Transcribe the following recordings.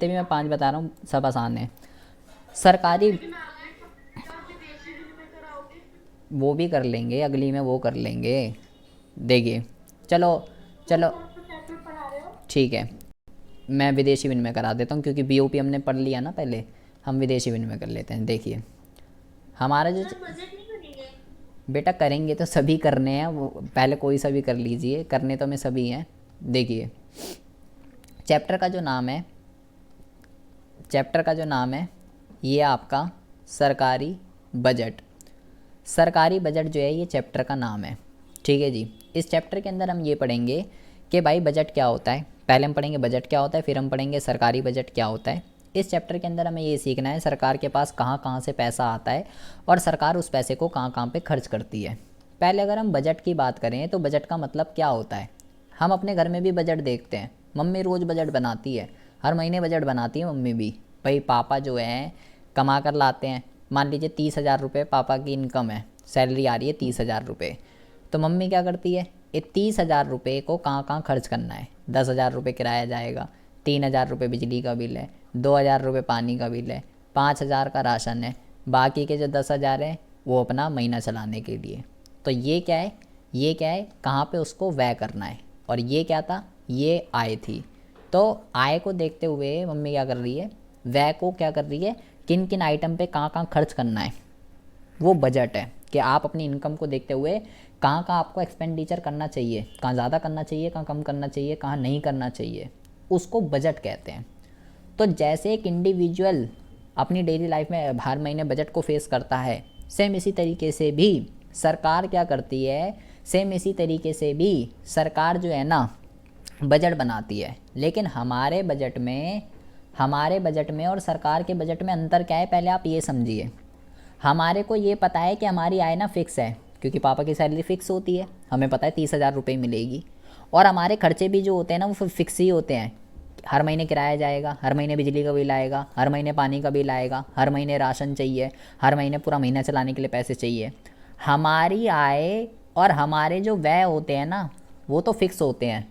भी मैं 5 बता रहा हूँ, सब आसान है। सरकारी, वो भी कर लेंगे, अगली में वो कर लेंगे। देखिए, चलो चलो, ठीक है, मैं विदेशी विनिमय करा देता हूँ क्योंकि बीओपी हमने पढ़ लिया ना पहले। हम विदेशी विनिमय कर लेते हैं। देखिए, हमारा जो बेटा करेंगे तो सभी करने हैं, वो पहले कोई सा भी कर लीजिए, करने तो हमें सभी हैं। देखिए, चैप्टर का जो नाम है, चैप्टर का जो नाम है ये आपका सरकारी बजट। सरकारी बजट जो है ये चैप्टर का नाम है, ठीक है जी। इस चैप्टर के अंदर हम ये पढ़ेंगे कि भाई बजट क्या होता है। पहले हम पढ़ेंगे बजट क्या होता है, फिर हम पढ़ेंगे सरकारी बजट क्या होता है। इस चैप्टर के अंदर हमें ये सीखना है सरकार के पास कहाँ कहाँ से पैसा आता है और सरकार उस पैसे को कहाँ कहाँ पे खर्च करती है। पहले अगर हम बजट की बात करें तो बजट का मतलब क्या होता है। हम अपने घर में भी बजट देखते हैं, मम्मी रोज़ बजट बनाती है, हर महीने बजट बनाती है मम्मी भी। भाई पापा जो है कमा कर लाते हैं, मान लीजिए 30,000 रुपये पापा की इनकम है, सैलरी आ रही है 30,000 रुपये, तो मम्मी क्या करती है, ये 30,000 रुपये को कहाँ कहाँ खर्च करना है। 10,000 रुपये किराया जाएगा, 3,000 रुपये बिजली का बिल है, 2,000 रुपये पानी का बिल है, 5,000 का राशन है, बाकी के जो 10,000 है वो अपना महीना चलाने के लिए। तो ये क्या है, ये क्या है, कहाँ पे उसको व्यय करना है। और ये क्या था, ये आय थी। तो आय को देखते हुए मम्मी क्या कर रही है, व्यय को क्या कर रही है, किन किन आइटम पे कहाँ कहाँ खर्च करना है, वो बजट है। कि आप अपनी इनकम को देखते हुए कहाँ कहाँ आपको एक्सपेंडिचर करना चाहिए, कहाँ ज़्यादा करना चाहिए, कहाँ कम करना चाहिए, कहाँ नहीं करना चाहिए, उसको बजट कहते हैं। तो जैसे एक इंडिविजुअल अपनी डेली लाइफ में हर महीने बजट को फेस करता है, सेम इसी तरीके से भी सरकार क्या करती है, सेम इसी तरीके से भी सरकार जो है ना बजट बनाती है। लेकिन हमारे बजट में और सरकार के बजट में अंतर क्या है, पहले आप ये समझिए। हमारे को ये पता है कि हमारी आय ना फिक्स है, क्योंकि पापा की सैलरी फिक्स होती है, हमें पता है 30,000 रुपये मिलेगी। और हमारे खर्चे भी जो होते हैं ना वो फिक्स ही होते हैं। हर महीने किराया जाएगा, हर महीने बिजली का बिल आएगा, हर महीने पानी का बिल आएगा, हर महीने राशन चाहिए, हर महीने पूरा महीना चलाने के लिए पैसे चाहिए। हमारी आय और हमारे जो व्यय होते हैं ना वो तो फिक्स होते हैं,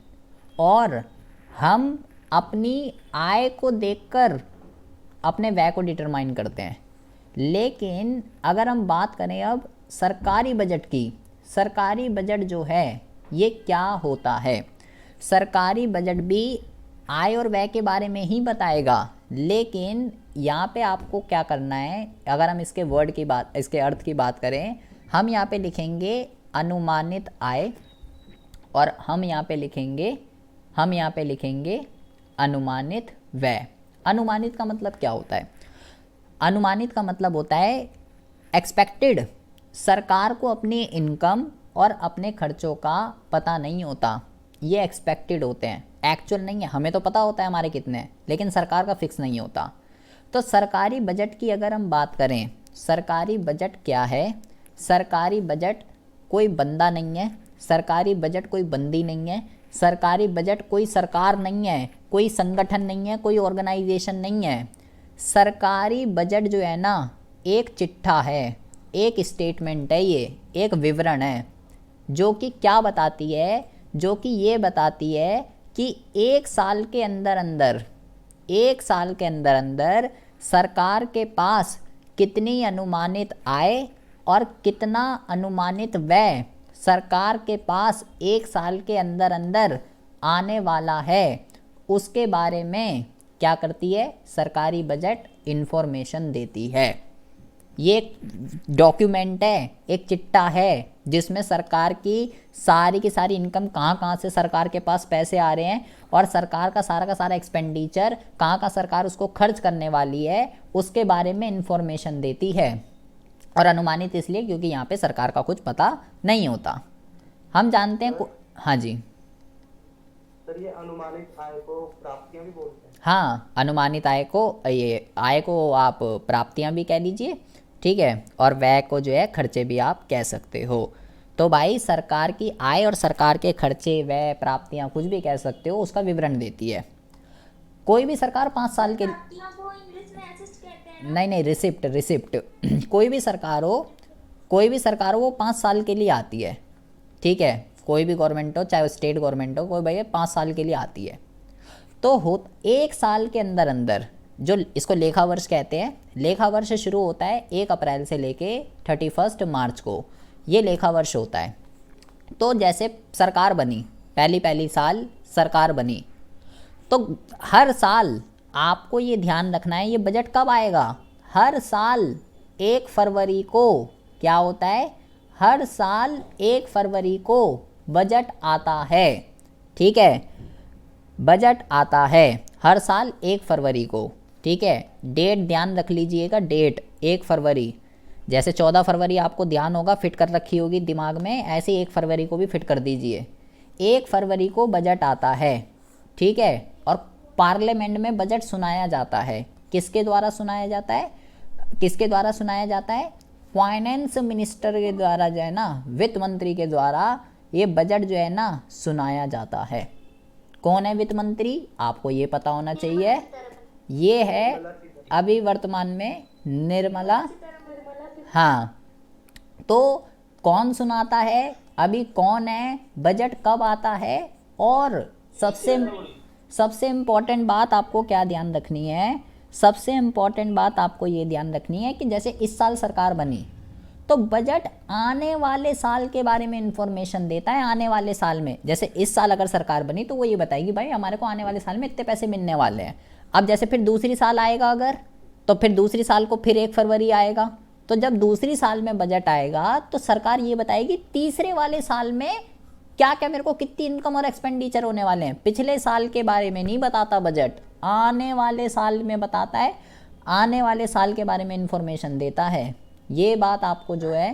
और हम अपनी आय को देखकर अपने व्यय को डिटरमाइन करते हैं। लेकिन अगर हम बात करें अब सरकारी बजट की, सरकारी बजट जो है ये क्या होता है। सरकारी बजट भी आय और व्यय के बारे में ही बताएगा, लेकिन यहाँ पे आपको क्या करना है, अगर हम इसके वर्ड की बात, इसके अर्थ की बात करें, हम यहाँ पे लिखेंगे अनुमानित आय, और हम यहाँ पे लिखेंगे अनुमानित व्यय। अनुमानित का मतलब क्या होता है, अनुमानित का मतलब होता है एक्सपेक्टेड। सरकार को अपनी इनकम और अपने खर्चों का पता नहीं होता, ये एक्सपेक्टेड होते हैं, एक्चुअल नहीं है। हमें तो पता होता है हमारे कितने हैं, लेकिन सरकार का फिक्स नहीं होता। तो सरकारी बजट की अगर हम बात करें, सरकारी बजट क्या है, सरकारी बजट कोई बंदा नहीं है, सरकारी बजट कोई बंदी नहीं है, सरकारी बजट कोई सरकार नहीं है, कोई संगठन नहीं है, कोई ऑर्गेनाइजेशन नहीं है। सरकारी बजट जो है ना एक चिट्ठा है, एक स्टेटमेंट है, ये एक विवरण है जो कि क्या बताती है, जो कि ये बताती है कि एक साल के अंदर अंदर सरकार के पास कितनी अनुमानित आय और कितना अनुमानित व्यय सरकार के पास एक साल के अंदर अंदर आने वाला है, उसके बारे में क्या करती है, सरकारी बजट इन्फॉर्मेशन देती है। ये एक डॉक्यूमेंट है, एक चिट्ठा है जिसमें सरकार की सारी इनकम, कहाँ कहाँ से सरकार के पास पैसे आ रहे हैं और सरकार का सारा एक्सपेंडिचर कहाँ कहाँ सरकार उसको खर्च करने वाली है, उसके बारे में इन्फॉर्मेशन देती है। और अनुमानित इसलिए क्योंकि यहाँ पे सरकार का कुछ पता नहीं होता। हम जानते हैं हाँ जी सर, ये अनुमानित आय को प्राप्तियां भी बोलते हैं। हाँ, अनुमानित आय को, ये आय को आप प्राप्तियां भी कह लीजिए, ठीक है, और व्यय को जो है खर्चे भी आप कह सकते हो। तो भाई सरकार की आय और सरकार के खर्चे, व्यय, प्राप्तियां कुछ भी कह सकते हो, उसका विवरण देती है। कोई भी सरकार 5 साल के, प्राप्तियों को इंग्लिश में असिस्ट कहते हैं ना। नहीं रिसिप्ट रिसिप्ट कोई भी सरकार हो वो 5 साल के लिए आती है, ठीक है, कोई भी गवर्नमेंट हो, चाहे स्टेट गवर्नमेंट हो, कोई भैया 5 साल के लिए आती है। तो हो एक साल के अंदर अंदर, जो इसको लेखा वर्ष कहते हैं, लेखा वर्ष शुरू होता है 1 अप्रैल से लेके 31 मार्च को, ये लेखा वर्ष होता है। तो जैसे सरकार बनी, पहली साल सरकार बनी, तो हर साल आपको ये ध्यान रखना है, ये बजट कब आएगा, हर साल 1 फरवरी को क्या होता है, हर साल 1 फरवरी को बजट आता है। ठीक है, बजट आता है हर साल 1 फरवरी को। ठीक है, डेट ध्यान रख लीजिएगा, डेट 1 फरवरी, जैसे 14 फरवरी आपको ध्यान होगा, फिट कर रखी होगी दिमाग में, ऐसे 1 फरवरी को भी फिट कर दीजिए। 1 फरवरी को बजट आता है। ठीक है, और पार्लियामेंट में बजट सुनाया जाता है। किसके द्वारा सुनाया जाता है, किसके द्वारा सुनाया जाता है, फाइनेंस मिनिस्टर के द्वारा जो है ना, वित्त मंत्री के द्वारा ये बजट जो है ना सुनाया जाता है। कौन है वित्त मंत्री, आपको ये पता होना चाहिए, ये है अभी वर्तमान में निर्मला। हाँ, तो कौन सुनाता है, अभी कौन है, बजट कब आता है, और सबसे इम्पॉर्टेंट बात आपको क्या ध्यान रखनी है, सबसे इम्पॉर्टेंट बात आपको ये ध्यान रखनी है कि जैसे इस साल सरकार बनी, तो बजट आने वाले साल के बारे में इंफॉर्मेशन देता है। आने वाले साल में, जैसे इस साल अगर सरकार बनी तो वो ये बताएगी भाई हमारे को आने वाले साल में इतने पैसे मिलने वाले हैं। अब जैसे फिर दूसरी साल आएगा अगर, तो फिर दूसरी साल को फिर 1 फरवरी आएगा, तो जब दूसरी साल में बजट आएगा तो सरकार ये बताएगी तीसरे वाले साल में क्या क्या मेरे को कितनी इनकम और एक्सपेंडिचर होने वाले हैं। पिछले साल के बारे में नहीं बताता बजट, आने वाले साल में बताता है, आने वाले साल के बारे में इंफॉर्मेशन देता है। ये बात आपको जो है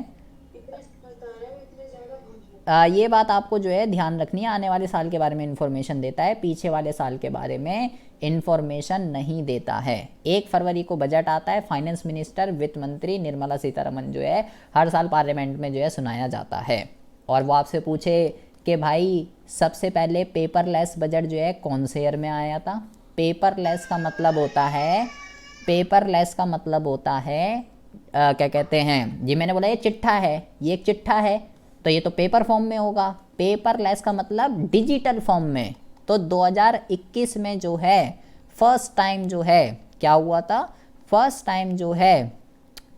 ये बात आपको जो है ध्यान रखनी है, आने वाले साल के बारे में इंफॉर्मेशन देता है, पीछे वाले साल के बारे में इंफॉर्मेशन नहीं देता है। 1 फरवरी को बजट आता है, फाइनेंस मिनिस्टर वित्त मंत्री निर्मला सीतारमण जो है हर साल पार्लियामेंट में जो है सुनाया जाता है। और वो आपसे पूछे कि भाई सबसे पहले पेपरलेस बजट जो है कौन से ईयर में आया था। पेपरलेस का मतलब होता है, पेपरलेस का मतलब होता है क्या कहते हैं जी, मैंने बोला ये चिट्ठा है, ये एक चिट्ठा है, तो ये तो पेपर फॉर्म में होगा। पेपरलेस का मतलब डिजिटल फॉर्म में। तो 2021 में जो है फर्स्ट टाइम जो है क्या हुआ था, फर्स्ट टाइम जो है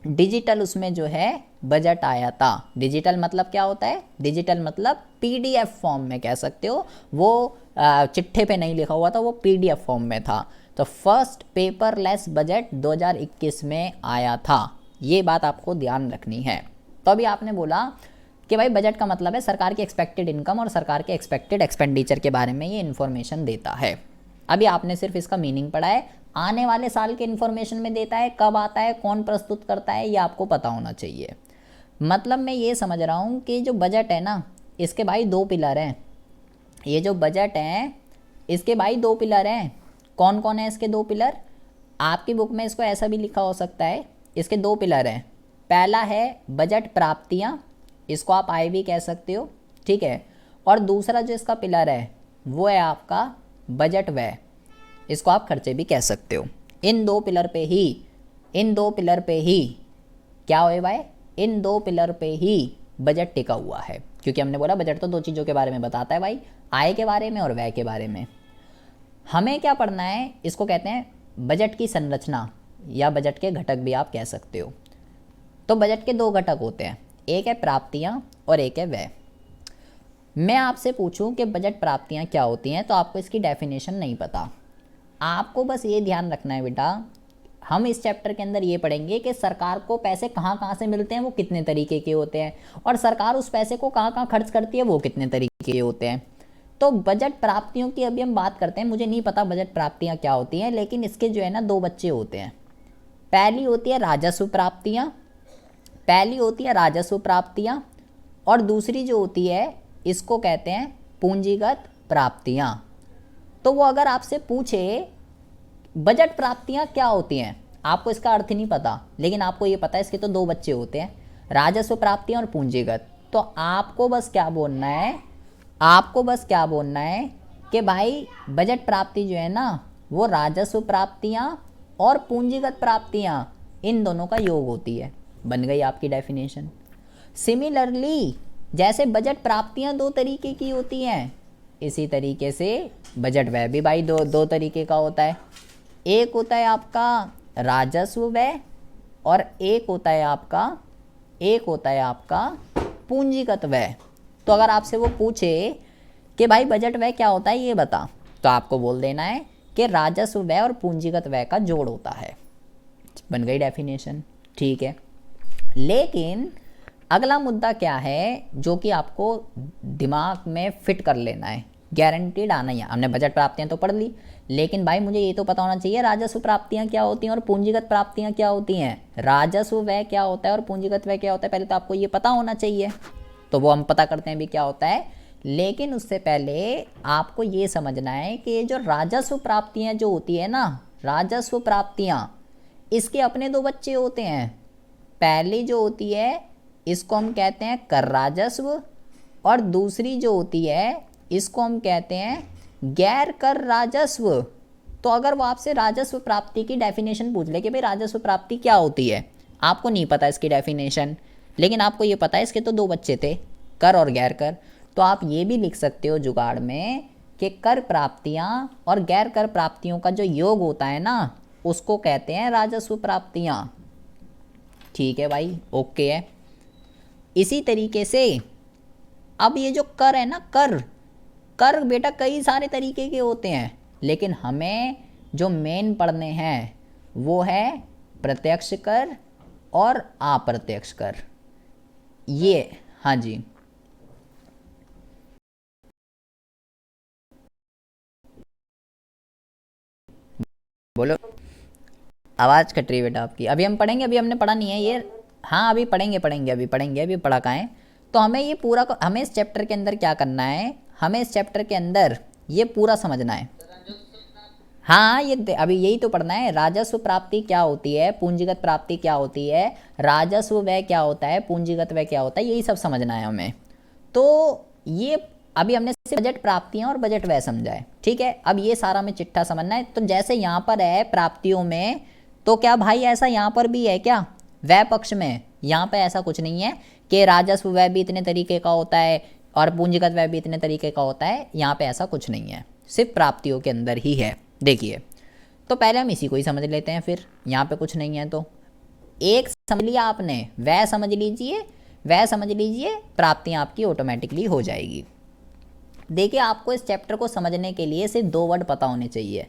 डिजिटल उसमें जो है बजट आया था। डिजिटल मतलब क्या होता है, डिजिटल मतलब पीडीएफ फॉर्म में कह सकते हो, वो चिट्ठे पे नहीं लिखा हुआ था, वो पीडीएफ फॉर्म में था। तो फर्स्ट पेपरलेस बजट 2021 में आया था, ये बात आपको ध्यान रखनी है। तो अभी आपने बोला कि भाई बजट का मतलब है सरकार की एक्सपेक्टेड इनकम और सरकार के एक्सपेक्टेड एक्सपेंडिचर के बारे में ये इन्फॉर्मेशन देता है। अभी आपने सिर्फ इसका मीनिंग पढ़ा है, आने वाले साल के इन्फॉर्मेशन में देता है, कब आता है, कौन प्रस्तुत करता है, ये आपको पता होना चाहिए। मतलब मैं ये समझ रहा हूँ कि जो बजट है ना, इसके भाई 2 पिलर हैं। ये जो बजट है इसके भाई 2 पिलर हैं। कौन कौन है इसके 2 पिलर, आपकी बुक में इसको ऐसा भी लिखा हो सकता है, इसके 2 पिलर हैं। पहला है बजट प्राप्तियाँ, इसको आप आय भी कह सकते हो, ठीक है। और दूसरा जो इसका पिलर है वो है आपका बजट व्यय, इसको आप खर्चे भी कह सकते हो। इन 2 पिलर पे ही, इन 2 पिलर पे ही क्या हुए भाई, इन 2 पिलर पे ही बजट टिका हुआ है। क्योंकि हमने बोला बजट तो 2 चीज़ों के बारे में बताता है भाई, आय के बारे में और व्यय के बारे में। हमें क्या पढ़ना है, इसको कहते हैं बजट की संरचना या बजट के घटक भी आप कह सकते हो। तो बजट के 2 घटक होते हैं, एक है प्राप्तियाँ और एक है व्यय। मैं आपसे पूछूं कि बजट प्राप्तियाँ क्या होती हैं, तो आपको इसकी डेफिनेशन नहीं पता। आपको बस ये ध्यान रखना है बेटा, हम इस चैप्टर के अंदर ये पढ़ेंगे कि सरकार को पैसे कहाँ कहाँ से मिलते हैं, वो कितने तरीके के होते हैं, और सरकार उस पैसे को कहाँ कहाँ खर्च करती है, वो कितने तरीके के होते हैं। तो बजट प्राप्तियों की अभी हम बात करते हैं। मुझे नहीं पता बजट प्राप्तियाँ क्या होती हैं, लेकिन इसके जो है ना 2 बच्चे होते हैं। पहली होती है राजस्व प्राप्तियाँ, पहली होती है राजस्व प्राप्तियाँ, और दूसरी जो होती है इसको कहते हैं पूंजीगत प्राप्तियाँ। तो वो अगर आपसे पूछे बजट प्राप्तियाँ क्या होती हैं, आपको इसका अर्थ नहीं पता, लेकिन आपको ये पता है इसके तो 2 बच्चे होते हैं, राजस्व प्राप्तियाँ और पूंजीगत। तो आपको बस क्या बोलना है, आपको बस क्या बोलना है कि भाई बजट प्राप्ति जो है ना वो राजस्व प्राप्तियाँ और पूंजीगत प्राप्तियाँ इन दोनों का योग होती है। बन गई आपकी डेफिनेशन। सिमिलरली जैसे बजट प्राप्तियाँ 2 तरीके की होती हैं, इसी तरीके से बजट व्यय भी भाई दो तरीके का होता है। एक होता है आपका राजस्व व्यय और एक होता है आपका पूंजीगत व्यय। तो अगर आपसे वो पूछे कि भाई बजट व्यय क्या होता है ये बता, तो आपको बोल देना है कि राजस्व व्यय और पूंजीगत व्यय का जोड़ होता है। बन गई डेफिनेशन, ठीक है। लेकिन अगला मुद्दा क्या है जो कि आपको दिमाग में फिट कर लेना है, गारंटीड आना ही है। हमने बजट प्राप्तियां तो पढ़ ली, लेकिन भाई मुझे ये तो पता होना चाहिए राजस्व प्राप्तियां क्या होती हैं और पूंजीगत प्राप्तियां क्या होती हैं, राजस्व व्यय क्या होता है और पूंजीगत व्यय क्या होता है, पहले तो आपको ये पता होना चाहिए। तो वो हम पता करते हैं भी क्या होता है। लेकिन उससे पहले आपको ये समझना है कि ये जो राजस्व प्राप्तियां जो होती है ना, राजस्व प्राप्तियां, इसके अपने दो बच्चे होते हैं। पहली जो होती है इसको हम कहते हैं कर राजस्व, और दूसरी जो होती है इसको हम कहते हैं गैर कर राजस्व। तो अगर वो आपसे राजस्व प्राप्ति की डेफिनेशन पूछ ले कि भाई राजस्व प्राप्ति क्या होती है, आपको नहीं पता इसकी डेफिनेशन, लेकिन आपको ये पता है इसके तो दो बच्चे थे, कर और गैर कर, तो आप ये भी लिख सकते हो जुगाड़ में कि कर प्राप्तियां और गैर कर प्राप्तियों का जो योग होता है ना, उसको कहते हैं राजस्व प्राप्तियां। ठीक है भाई, ओके है। इसी तरीके से अब ये जो कर है ना, कर बेटा कई सारे तरीके के होते हैं, लेकिन हमें जो मेन पढ़ने हैं वो है प्रत्यक्ष कर और अप्रत्यक्ष कर। ये हाँ जी, बोलो। आवाज़ कट रही है बेटा आपकी। अभी हम पढ़ेंगे, अभी हमने पढ़ा नहीं है ये। हाँ अभी पढ़ेंगे, अभी पढ़ा कहाँ है। तो हमें ये पूरा हमें इस चैप्टर के अंदर क्या करना है, हमें इस चैप्टर के अंदर ये पूरा समझना है। हाँ ये अभी यही तो पढ़ना है, राजस्व प्राप्ति क्या होती है, पूंजीगत प्राप्ति क्या होती है, राजस्व व्यय क्या होता है, पूंजीगत व्यय क्या होता है, यही सब समझना है हमें। तो ये अभी हमने सिर्फ बजट प्राप्तियां और बजट व्यय समझा है, ठीक है। अब ये सारा हमें चिट्ठा समझना है। तो जैसे यहाँ पर है प्राप्तियों में, तो क्या भाई ऐसा यहाँ पर भी है क्या व्यय पक्ष में? यहाँ पे ऐसा कुछ नहीं है कि राजस्व व्यय भी इतने तरीके का होता है और पूंजीगत व्यय भी इतने तरीके का होता है, यहाँ पे ऐसा कुछ नहीं है, सिर्फ प्राप्तियों के अंदर ही है। देखिए तो पहले हम इसी को ही समझ लेते हैं, फिर यहाँ पे कुछ नहीं है। तो एक समझ लिया आपने, व्यय समझ लीजिए, प्राप्तियाँ आपकी ऑटोमेटिकली हो जाएगी। देखिए आपको इस चैप्टर को समझने के लिए सिर्फ दो वर्ड पता होने चाहिए,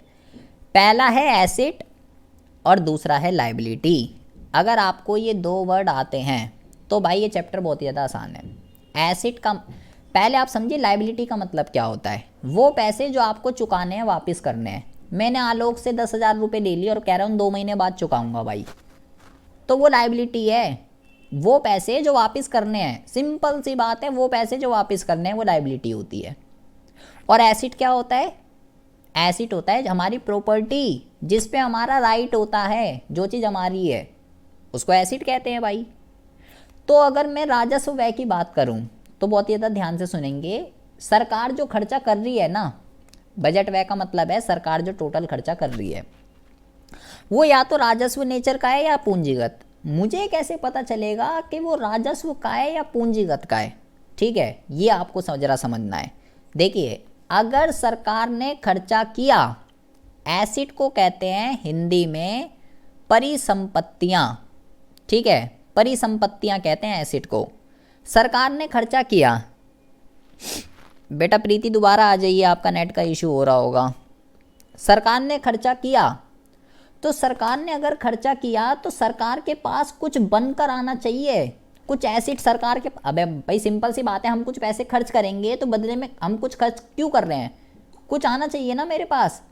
पहला है एसेट और दूसरा है लायबिलिटी। अगर आपको ये दो वर्ड आते हैं तो भाई ये चैप्टर बहुत ही ज़्यादा आसान है। एसेट का पहले आप समझिए, लायबिलिटी का मतलब क्या होता है, वो पैसे जो आपको चुकाने हैं, वापस करने हैं। मैंने आलोक से 10,000 रुपये ले लिए और कह रहा हूँ 2 महीने बाद चुकाऊंगा भाई, तो वो लायबिलिटी है। वो पैसे जो वापस करने हैं, सिंपल सी बात है, वो पैसे जो वापस करने हैं वो लायबिलिटी होती है। और एसेट क्या होता है? एसेट होता है हमारी प्रॉपर्टी, जिस पे हमारा राइट होता है, जो चीज़ हमारी है उसको एसेट कहते हैं भाई। तो अगर मैं राजस्व व्यय की बात करूं तो बहुत ही ज़्यादा ध्यान से सुनेंगे, सरकार जो खर्चा कर रही है ना, बजट व्यय का मतलब है सरकार जो टोटल खर्चा कर रही है वो या तो राजस्व नेचर का है या पूंजीगत। मुझे कैसे पता चलेगा कि वो राजस्व का है या पूंजीगत का है? ठीक है, ये आपको जरा समझना है। देखिए अगर सरकार ने खर्चा किया, एसेट को कहते हैं हिंदी में परिसंपत्तियां, ठीक है, परिसंपत्तियां कहते हैं एसेट को। सरकार ने खर्चा किया, बेटा प्रीति दोबारा आ जाइए, आपका नेट का इशू हो रहा होगा। सरकार ने खर्चा किया, तो सरकार ने अगर खर्चा किया तो सरकार के पास कुछ बनकर आना चाहिए, कुछ एसेट सरकार के। अबे भाई सिंपल सी बात है, हम कुछ पैसे खर्च करेंगे तो बदले में हम कुछ खर्च क्यों कर रहे हैं, कुछ आना चाहिए ना मेरे पास।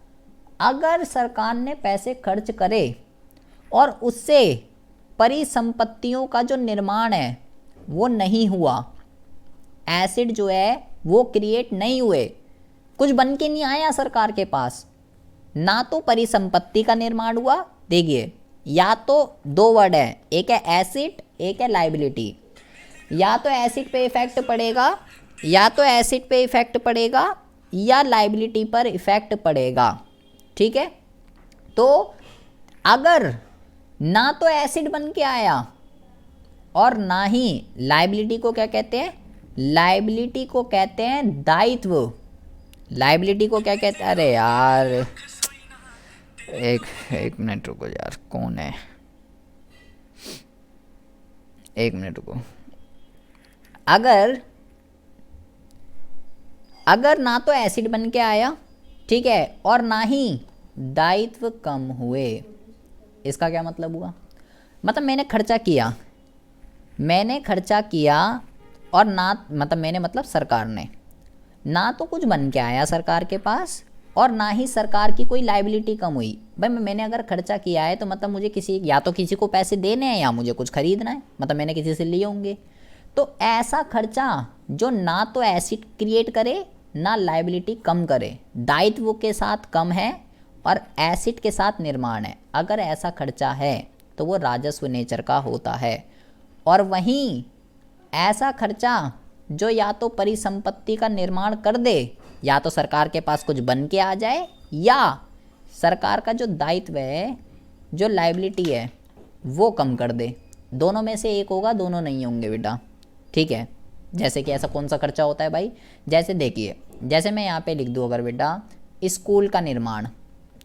अगर सरकार ने पैसे खर्च करे और उससे परिसंपत्तियों का जो निर्माण है वो नहीं हुआ, एसेट जो है वो क्रिएट नहीं हुए, कुछ बन के नहीं आया सरकार के पास, ना तो परिसंपत्ति का निर्माण हुआ। देखिए या तो दो वर्ड है, एक है एसेट, एक है लायबिलिटी। या तो एसेट पे इफेक्ट पड़ेगा, या लायबिलिटी पर इफेक्ट पड़ेगा, ठीक है। तो अगर ना तो एसेट बन के आया और ना ही लायबिलिटी को क्या कहते हैं, लायबिलिटी को कहते हैं दायित्व, लाइबिलिटी को क्या कहते हैं? अरे यार एक एक मिनट रुको यार, कौन है, एक मिनट रुको। अगर अगर ना तो एसिड बन के आया, ठीक है, और ना ही दायित्व कम हुए, इसका क्या मतलब हुआ? मतलब मैंने खर्चा किया और ना, मतलब मैंने मतलब सरकार ने, ना तो कुछ बन के आया सरकार के पास और ना ही सरकार की कोई लाइबिलिटी कम हुई। भाई मैंने अगर खर्चा किया है तो मतलब मुझे किसी, या तो किसी को पैसे देने हैं या मुझे कुछ खरीदना है, मतलब मैंने किसी से लिए होंगे। तो ऐसा खर्चा जो ना तो एसिड क्रिएट करे ना लाइबिलिटी कम करे, दायित्व के साथ कम है और एसिड के साथ निर्माण है, अगर ऐसा खर्चा है तो वो राजस्व नेचर का होता है। और वहीं ऐसा खर्चा जो या तो परिसंपत्ति का निर्माण कर दे, या तो सरकार के पास कुछ बन के आ जाए, या सरकार का जो दायित्व है, जो लाइबिलिटी है, वो कम कर दे, दोनों में से एक होगा, दोनों नहीं होंगे बेटा, ठीक है। जैसे कि ऐसा कौन सा खर्चा होता है भाई? जैसे देखिए, जैसे मैं यहाँ पे लिख दूँ अगर बेटा स्कूल का निर्माण,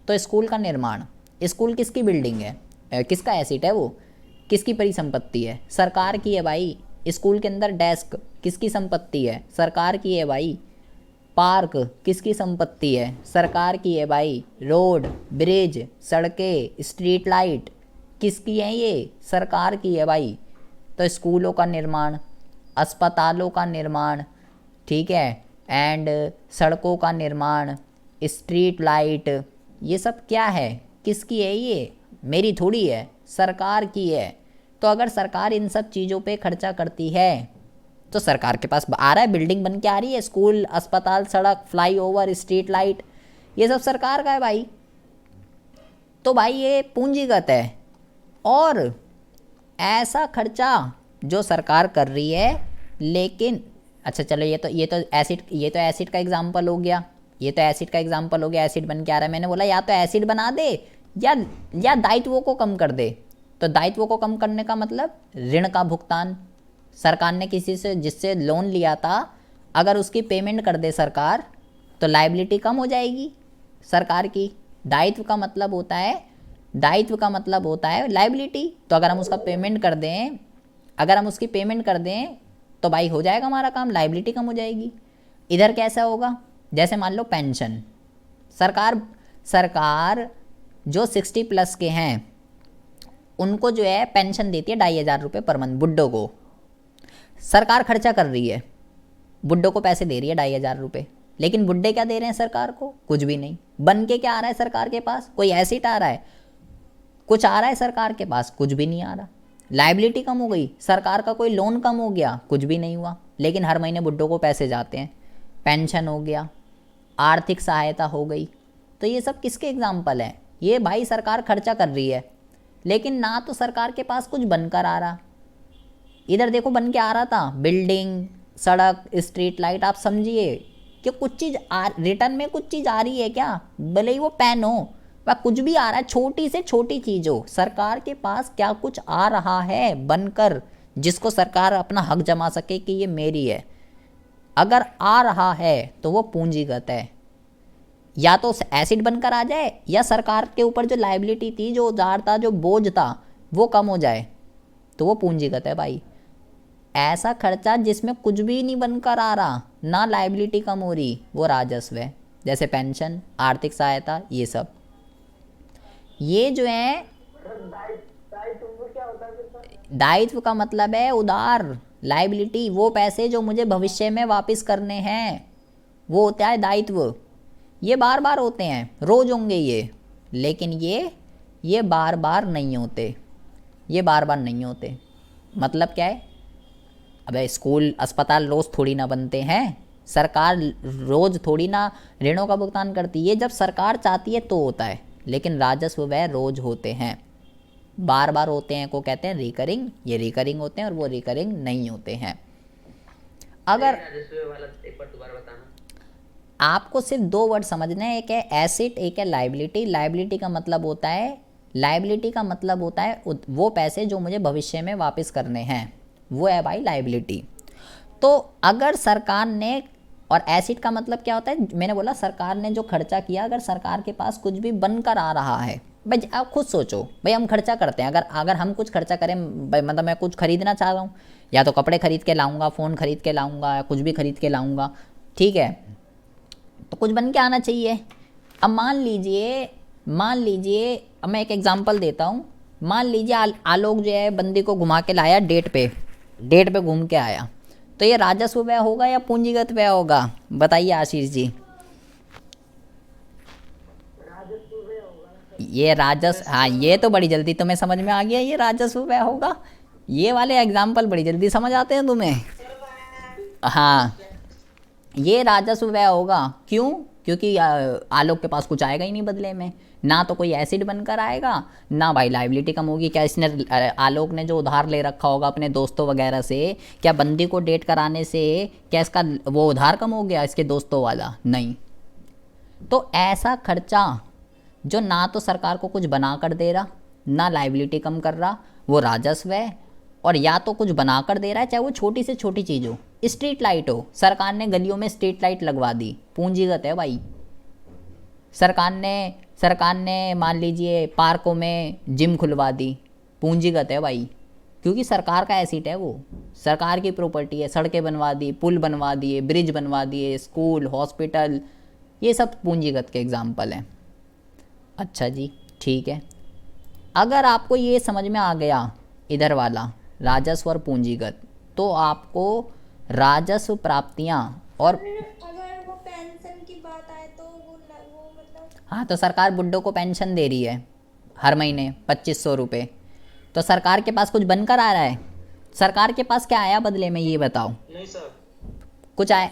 तो स्कूल का निर्माण, स्कूल किसकी बिल्डिंग है, किसका एसेट है वो, किसकी परिसंपत्ति है? सरकार की है भाई। स्कूल के अंदर डेस्क किसकी संपत्ति है? सरकार की है भाई। पार्क किसकी संपत्ति है? सरकार की है भाई। रोड, ब्रिज, सड़कें, स्ट्रीट लाइट किसकी हैं? ये सरकार की है भाई। तो स्कूलों का निर्माण, अस्पतालों का निर्माण, ठीक है, एंड सड़कों का निर्माण, स्ट्रीट लाइट, ये सब क्या है, किसकी है? ये मेरी थोड़ी है, सरकार की है। तो अगर सरकार इन सब चीज़ों पे खर्चा करती है तो सरकार के पास आ रहा है, बिल्डिंग बन के आ रही है, स्कूल, अस्पताल, सड़क, फ्लाईओवर, स्ट्रीट लाइट, ये सब सरकार का है भाई। तो भाई ये पूंजीगत है। और ऐसा खर्चा जो सरकार कर रही है, लेकिन अच्छा चलो ये तो एसिड का एग्जांपल हो गया, ये तो एसिड का एग्जांपल हो गया, एसिड बन के आ रहा है। मैंने बोला या तो एसिड बना दे या दायित्वों को कम कर दे। तो दायित्वों को कम करने का मतलब ऋण का भुगतान, सरकार ने किसी से जिससे लोन लिया था, अगर उसकी पेमेंट कर दे सरकार तो लाइबिलिटी कम हो जाएगी सरकार की। दायित्व का मतलब होता है लाइबिलिटी। तो अगर हम उसका पेमेंट कर दें, अगर हम उसकी पेमेंट कर दें तो भाई हो जाएगा हमारा काम, लाइबिलिटी कम हो जाएगी। इधर कैसा होगा? जैसे मान लो पेंशन, सरकार जो 60 प्लस के हैं उनको जो है पेंशन देती है 2,500 रुपये पर मंथ। बुड्ढों को सरकार खर्चा कर रही है, बुड्ढों को पैसे दे रही है 2,500 रुपये, लेकिन बुड्ढे क्या दे रहे हैं सरकार को? कुछ भी नहीं। बन के क्या आ रहा है सरकार के पास? कोई एसेट आ रहा है? कुछ आ रहा है सरकार के पास? कुछ भी नहीं आ रहा। लाइबिलिटी कम हो गई, सरकार का कोई लोन कम हो गया? कुछ भी नहीं हुआ, लेकिन हर महीने बुड्ढों को पैसे जाते हैं, पेंशन हो गया, आर्थिक सहायता हो गई। तो ये सब किसके एग्जाम्पल हैं? ये भाई सरकार खर्चा कर रही है, लेकिन ना तो सरकार के पास कुछ बनकर आ रहा। इधर देखो बन के आ रहा था बिल्डिंग, सड़क, स्ट्रीट लाइट। आप समझिए कि कुछ चीज़ रिटर्न में कुछ चीज़ आ रही है क्या, भले ही वो पेन हो वह कुछ भी आ रहा है, छोटी से छोटी चीज़ हो, सरकार के पास क्या कुछ आ रहा है बनकर, जिसको सरकार अपना हक जमा सके कि ये मेरी है? अगर आ रहा है तो वो पूंजीगत है। या तो एसिड बनकर आ जाए, या सरकार के ऊपर जो लाइबिलिटी थी, जो उधार था, जो बोझ था, वो कम हो जाए, तो वो पूंजीगत है भाई। ऐसा खर्चा जिसमें कुछ भी नहीं बनकर आ रहा, ना लाइबिलिटी कम हो रही, वो राजस्व है। जैसे पेंशन, आर्थिक सहायता, ये सब। ये जो है दायित्व का मतलब है उधार, लाइबिलिटी, वो पैसे जो मुझे भविष्य में वापस करने हैं, वो होता है दायित्व। ये बार बार होते हैं, रोज होंगे ये, लेकिन ये बार बार नहीं होते, ये बार बार नहीं होते। मतलब क्या है? अबे स्कूल, अस्पताल रोज़ थोड़ी ना बनते हैं, सरकार रोज़ थोड़ी ना ऋणों का भुगतान करती है। ये जब सरकार चाहती है तो होता है, लेकिन राजस्व वह रोज होते हैं, बार बार होते हैं, को कहते हैं रिकरिंग। ये रिकरिंग होते हैं और वो रिकरिंग नहीं होते हैं। अगर राजस्व वाला एक बार दोबारा बताना। आपको सिर्फ 2 वर्ड समझने हैं, एक है एसेट, एक है लाइबिलिटी। लाइबिलिटी का मतलब होता है वो पैसे जो मुझे भविष्य में वापस करने हैं, वो है भाई लाइबिलिटी। तो अगर सरकार ने और एसिड का मतलब क्या होता है, मैंने बोला सरकार ने जो खर्चा किया, अगर सरकार के पास कुछ भी बनकर आ रहा है, भाई आप खुद सोचो, भाई हम खर्चा करते हैं, अगर अगर हम कुछ खर्चा करें, मतलब मैं कुछ खरीदना चाह रहा हूँ, या तो कपड़े खरीद के लाऊंगा, फ़ोन खरीद के लाऊंगा, या कुछ भी खरीद के लाऊंगा, ठीक है, तो कुछ बन के आना चाहिए। अब मान लीजिए अब मैं एक एग्जांपल देता हूँ। मान लीजिए आलोक जो है बंदी को घुमा के लाया डेट पे घूम के आया, तो ये राजस्व व्यय होगा या पूंजीगत व्यय होगा, बताइए आशीष जी। ये राजस्व, हाँ ये तो बड़ी जल्दी तुम्हें समझ में आ गया, ये राजस्व व्यय होगा। ये वाले एग्जाम्पल बड़ी जल्दी समझ आते हैं तुम्हें। हाँ ये राजस्व व्यय होगा, क्यों? क्योंकि आलोक के पास कुछ आएगा ही नहीं बदले में, ना तो कोई एसिड बनकर आएगा, ना भाई लाइबिलिटी कम होगी। क्या इसने आलोक ने जो उधार ले रखा होगा अपने दोस्तों वगैरह से, क्या बंदी को डेट कराने से क्या इसका वो उधार कम हो गया इसके दोस्तों वाला? नहीं। तो ऐसा खर्चा जो ना तो सरकार को कुछ बना कर दे रहा, ना लाइबिलिटी कम कर रहा, वो राजस्व है। और या तो कुछ बना कर दे रहा है, चाहे वो छोटी से छोटी चीज़ हो, स्ट्रीट लाइट हो, सरकार ने गलियों में स्ट्रीट लाइट लगवा दी, पूंजीगत है भाई। सरकार ने मान लीजिए पार्कों में जिम खुलवा दी, पूंजीगत है भाई, क्योंकि सरकार का एसेट है, वो सरकार की प्रॉपर्टी है। सड़कें बनवा दी, पुल बनवा दिए, ब्रिज बनवा दिए, स्कूल, हॉस्पिटल, ये सब पूंजीगत के एग्जाम्पल हैं। अच्छा जी ठीक है, अगर आपको ये समझ में आ गया इधर वाला राजस्व और पूंजीगत, तो आपको राजस्व प्राप्तियां और अगर वो पेंशन की बात आए तो वो मतलब, हाँ तो सरकार बुड्ढों को पेंशन दे रही है हर महीने 2500 रुपये, तो सरकार के पास कुछ बनकर आ रहा है? सरकार के पास क्या आया बदले में, ये बताओ। नहीं सर, कुछ आया?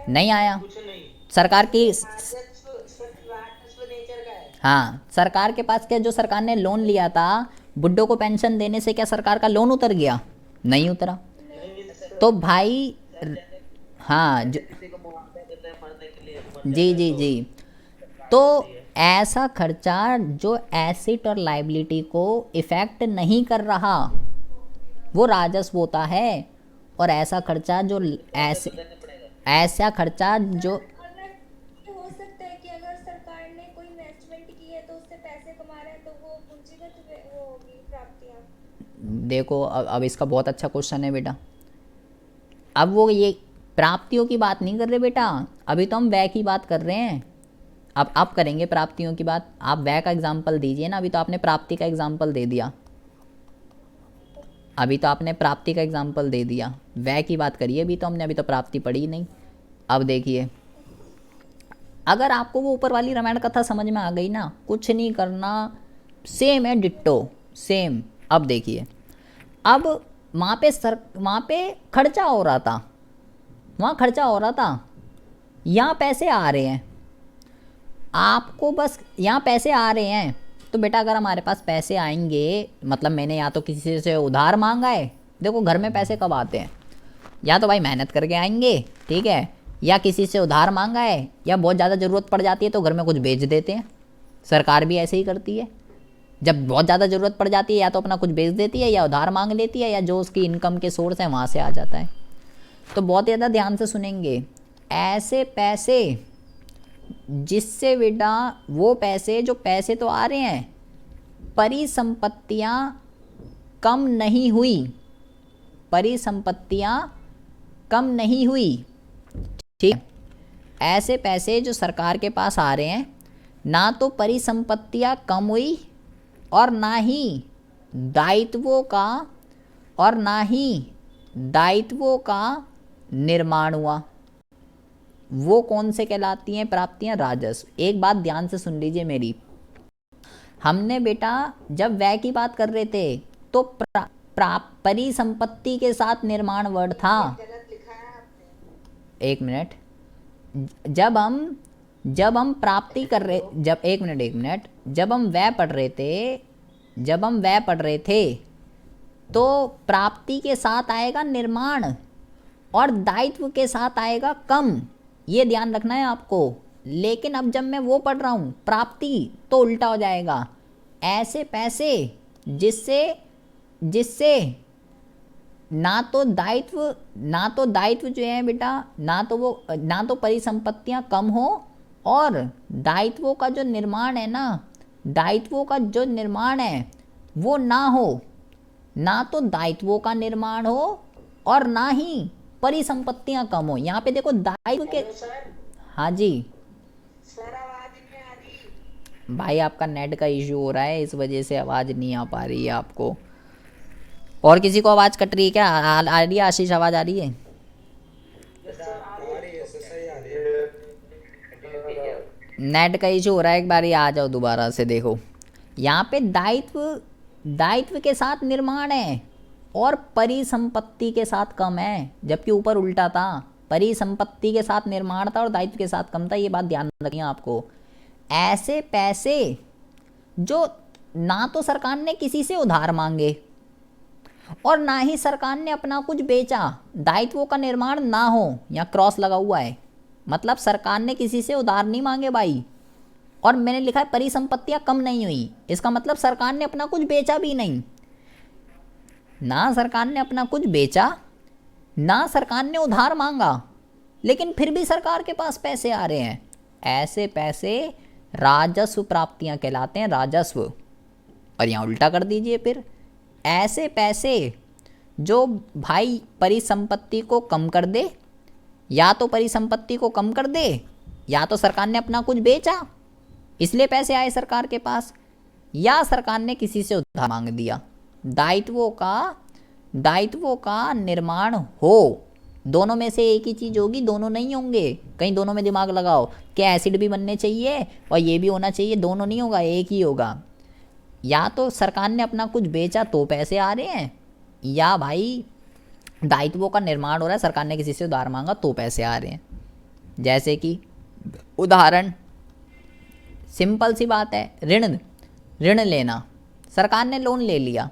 नहीं आया। कुछ नहीं। सरकार की राजस्व नेचर का है। हाँ सरकार के पास क्या, जो सरकार ने लोन लिया था बुड्ढों को पेंशन देने से, क्या सरकार का लोन उतर गया? नहीं उतरा। तो भाई हाँ जी, तो ऐसा खर्चा जो एसेट और लाइबिलिटी को इफेक्ट नहीं कर रहा, वो राजस्व होता है। और ऐसा खर्चा जो ऐसा खर्चा जो अगर ये हो सकता है कि अगर सरकार ने कोई इन्वेस्टमेंट की है तो उससे पैसे कमा रहे हैं, तो वो पूंजीगत वो होगी प्राप्तियां। देखो अब इसका बहुत अच्छा क्वेश्चन है बेटा। अब वो ये प्राप्तियों की बात नहीं कर रहे बेटा, अभी तो हम व्यय की बात कर रहे हैं। अब आप करेंगे प्राप्तियों की बात, आप व्यय का एग्जाम्पल दीजिए ना। अभी तो आपने प्राप्ति का एग्जाम्पल दे दिया, व्यय की बात करिए अभी तो हमने, अभी तो प्राप्ति पढ़ी नहीं। अब देखिए, अगर आपको वो ऊपर वाली रामायण कथा समझ में आ गई ना, कुछ नहीं करना, सेम है डिट्टो सेम। अब देखिए, अब वहाँ पे खर्चा हो रहा था, यहाँ पैसे आ रहे हैं आपको, बस यहाँ पैसे आ रहे हैं। तो बेटा अगर हमारे पास पैसे आएंगे, मतलब मैंने या तो किसी से उधार मांगा है, देखो घर में पैसे कब आते हैं, या तो भाई मेहनत करके आएंगे, ठीक है, या किसी से उधार मांगा है, या बहुत ज़्यादा ज़रूरत पड़ जाती है तो घर में कुछ बेच देते हैं। सरकार भी ऐसे ही करती है, जब बहुत ज़्यादा ज़रूरत पड़ जाती है या तो अपना कुछ बेच देती है, या उधार मांग लेती है, या जो उसकी इनकम के सोर्स है वहाँ से आ जाता है। तो बहुत ज़्यादा ध्यान से सुनेंगे, ऐसे पैसे जिससे बेटा वो पैसे, जो पैसे तो आ रहे हैं, परिसंपत्तियाँ कम नहीं हुई, ठीक। ऐसे पैसे जो सरकार के पास आ रहे हैं, ना तो परिसंपत्तियाँ कम हुई, और ना ही दायित्वों का निर्माण हुआ। वो कौन से कहलाती हैं प्राप्तियां? राजस्व। एक बात ध्यान से सुन लीजिए मेरी, हमने बेटा जब व्यय की बात कर रहे थे तो परिसंपत्ति के साथ निर्माण वर्ड था। एक मिनट, जब हम प्राप्ति कर रहे, एक मिनट, जब हम व्यय पढ़ रहे थे तो प्राप्ति के साथ आएगा निर्माण, और दायित्व के साथ आएगा कम, ये ध्यान रखना है आपको। लेकिन अब जब मैं वो पढ़ रहा हूँ प्राप्ति, तो उल्टा हो जाएगा। ऐसे पैसे जिससे ना तो दायित्व जो है बेटा, ना तो परिसंपत्तियां कम हो, और दायित्वों का जो निर्माण है ना, दायित्वों का जो निर्माण है वो ना हो। ना तो दायित्वों का निर्माण हो और ना ही परिसंपत्तियां कम हो। यहाँ पे देखो दायित्व के, हाँ जी भाई आपका नेट का इशू हो रहा है, इस वजह से आवाज़ नहीं आ पा रही है आपको। और किसी को आवाज़ कट रही है क्या? आ रही है आशीष, आवाज़ आ रही है? नेट का इशू हो रहा है, एक बार आ जाओ दोबारा से। देखो यहाँ पे दायित्व के साथ निर्माण है और परिसंपत्ति के साथ कम है, जबकि ऊपर उल्टा था, परिसंपत्ति के साथ निर्माण था और दायित्व के साथ कम था। ये बात ध्यान रखिए आपको। ऐसे पैसे जो ना तो सरकार ने किसी से उधार मांगे और ना ही सरकार ने अपना कुछ बेचा, दायित्वों का निर्माण ना हो, यहाँ क्रॉस लगा हुआ है, मतलब सरकार ने किसी से उधार नहीं मांगे भाई, और मैंने लिखा है परिसंपत्तियां कम नहीं हुई, इसका मतलब सरकार ने अपना कुछ बेचा भी नहीं। ना सरकार ने अपना कुछ बेचा, ना सरकार ने उधार मांगा, लेकिन फिर भी सरकार के पास पैसे आ रहे हैं। ऐसे पैसे राजस्व प्राप्तियां कहलाते हैं, राजस्व। और यहाँ उल्टा कर दीजिए फिर, ऐसे पैसे जो भाई परिसंपत्ति को कम कर दे, या तो परिसंपत्ति को कम कर दे, या तो सरकार ने अपना कुछ बेचा इसलिए पैसे आए सरकार के पास, या सरकार ने किसी से उधार मांग दिया। दायित्वों का निर्माण हो, दोनों में से एक ही चीज़ होगी, दोनों नहीं होंगे। कहीं दोनों में दिमाग लगाओ, क्या एसिड भी बनने चाहिए और ये भी होना चाहिए? दोनों नहीं होगा, एक ही होगा। या तो सरकार ने अपना कुछ बेचा तो पैसे आ रहे हैं, या भाई दायित्वों का निर्माण हो रहा है, सरकार ने किसी से उधार मांगा तो पैसे आ रहे हैं। जैसे कि उदाहरण, सिंपल सी बात है, ऋण लेना, सरकार ने लोन ले लिया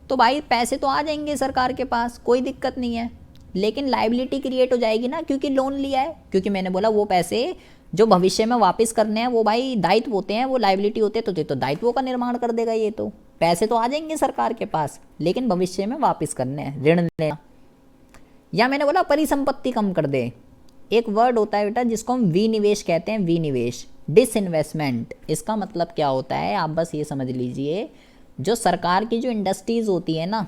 तो भाई पैसे तो आ जाएंगे सरकार के पास, कोई दिक्कत नहीं है, लेकिन लायबिलिटी क्रिएट हो जाएगी ना, क्योंकि लोन लिया है। क्योंकि मैंने बोला वो पैसे जो भविष्य में वापस करने हैं वो भाई दायित्व होते हैं, वो लायबिलिटी होते हैं, तो दायित्वों का निर्माण कर देगा। ये तो पैसे तो आ जाएंगे सरकार के पास, लेकिन भविष्य में वापस करने हैं, ऋण लेना। या मैंने बोला परिसंपत्ति कम कर दे, एक वर्ड होता है बेटा जिसको हम विनिवेश कहते हैं, विनिवेश, डिसइन्वेस्टमेंट। इसका मतलब क्या होता है आप बस ये समझ लीजिए, जो सरकार की जो इंडस्ट्रीज होती है ना,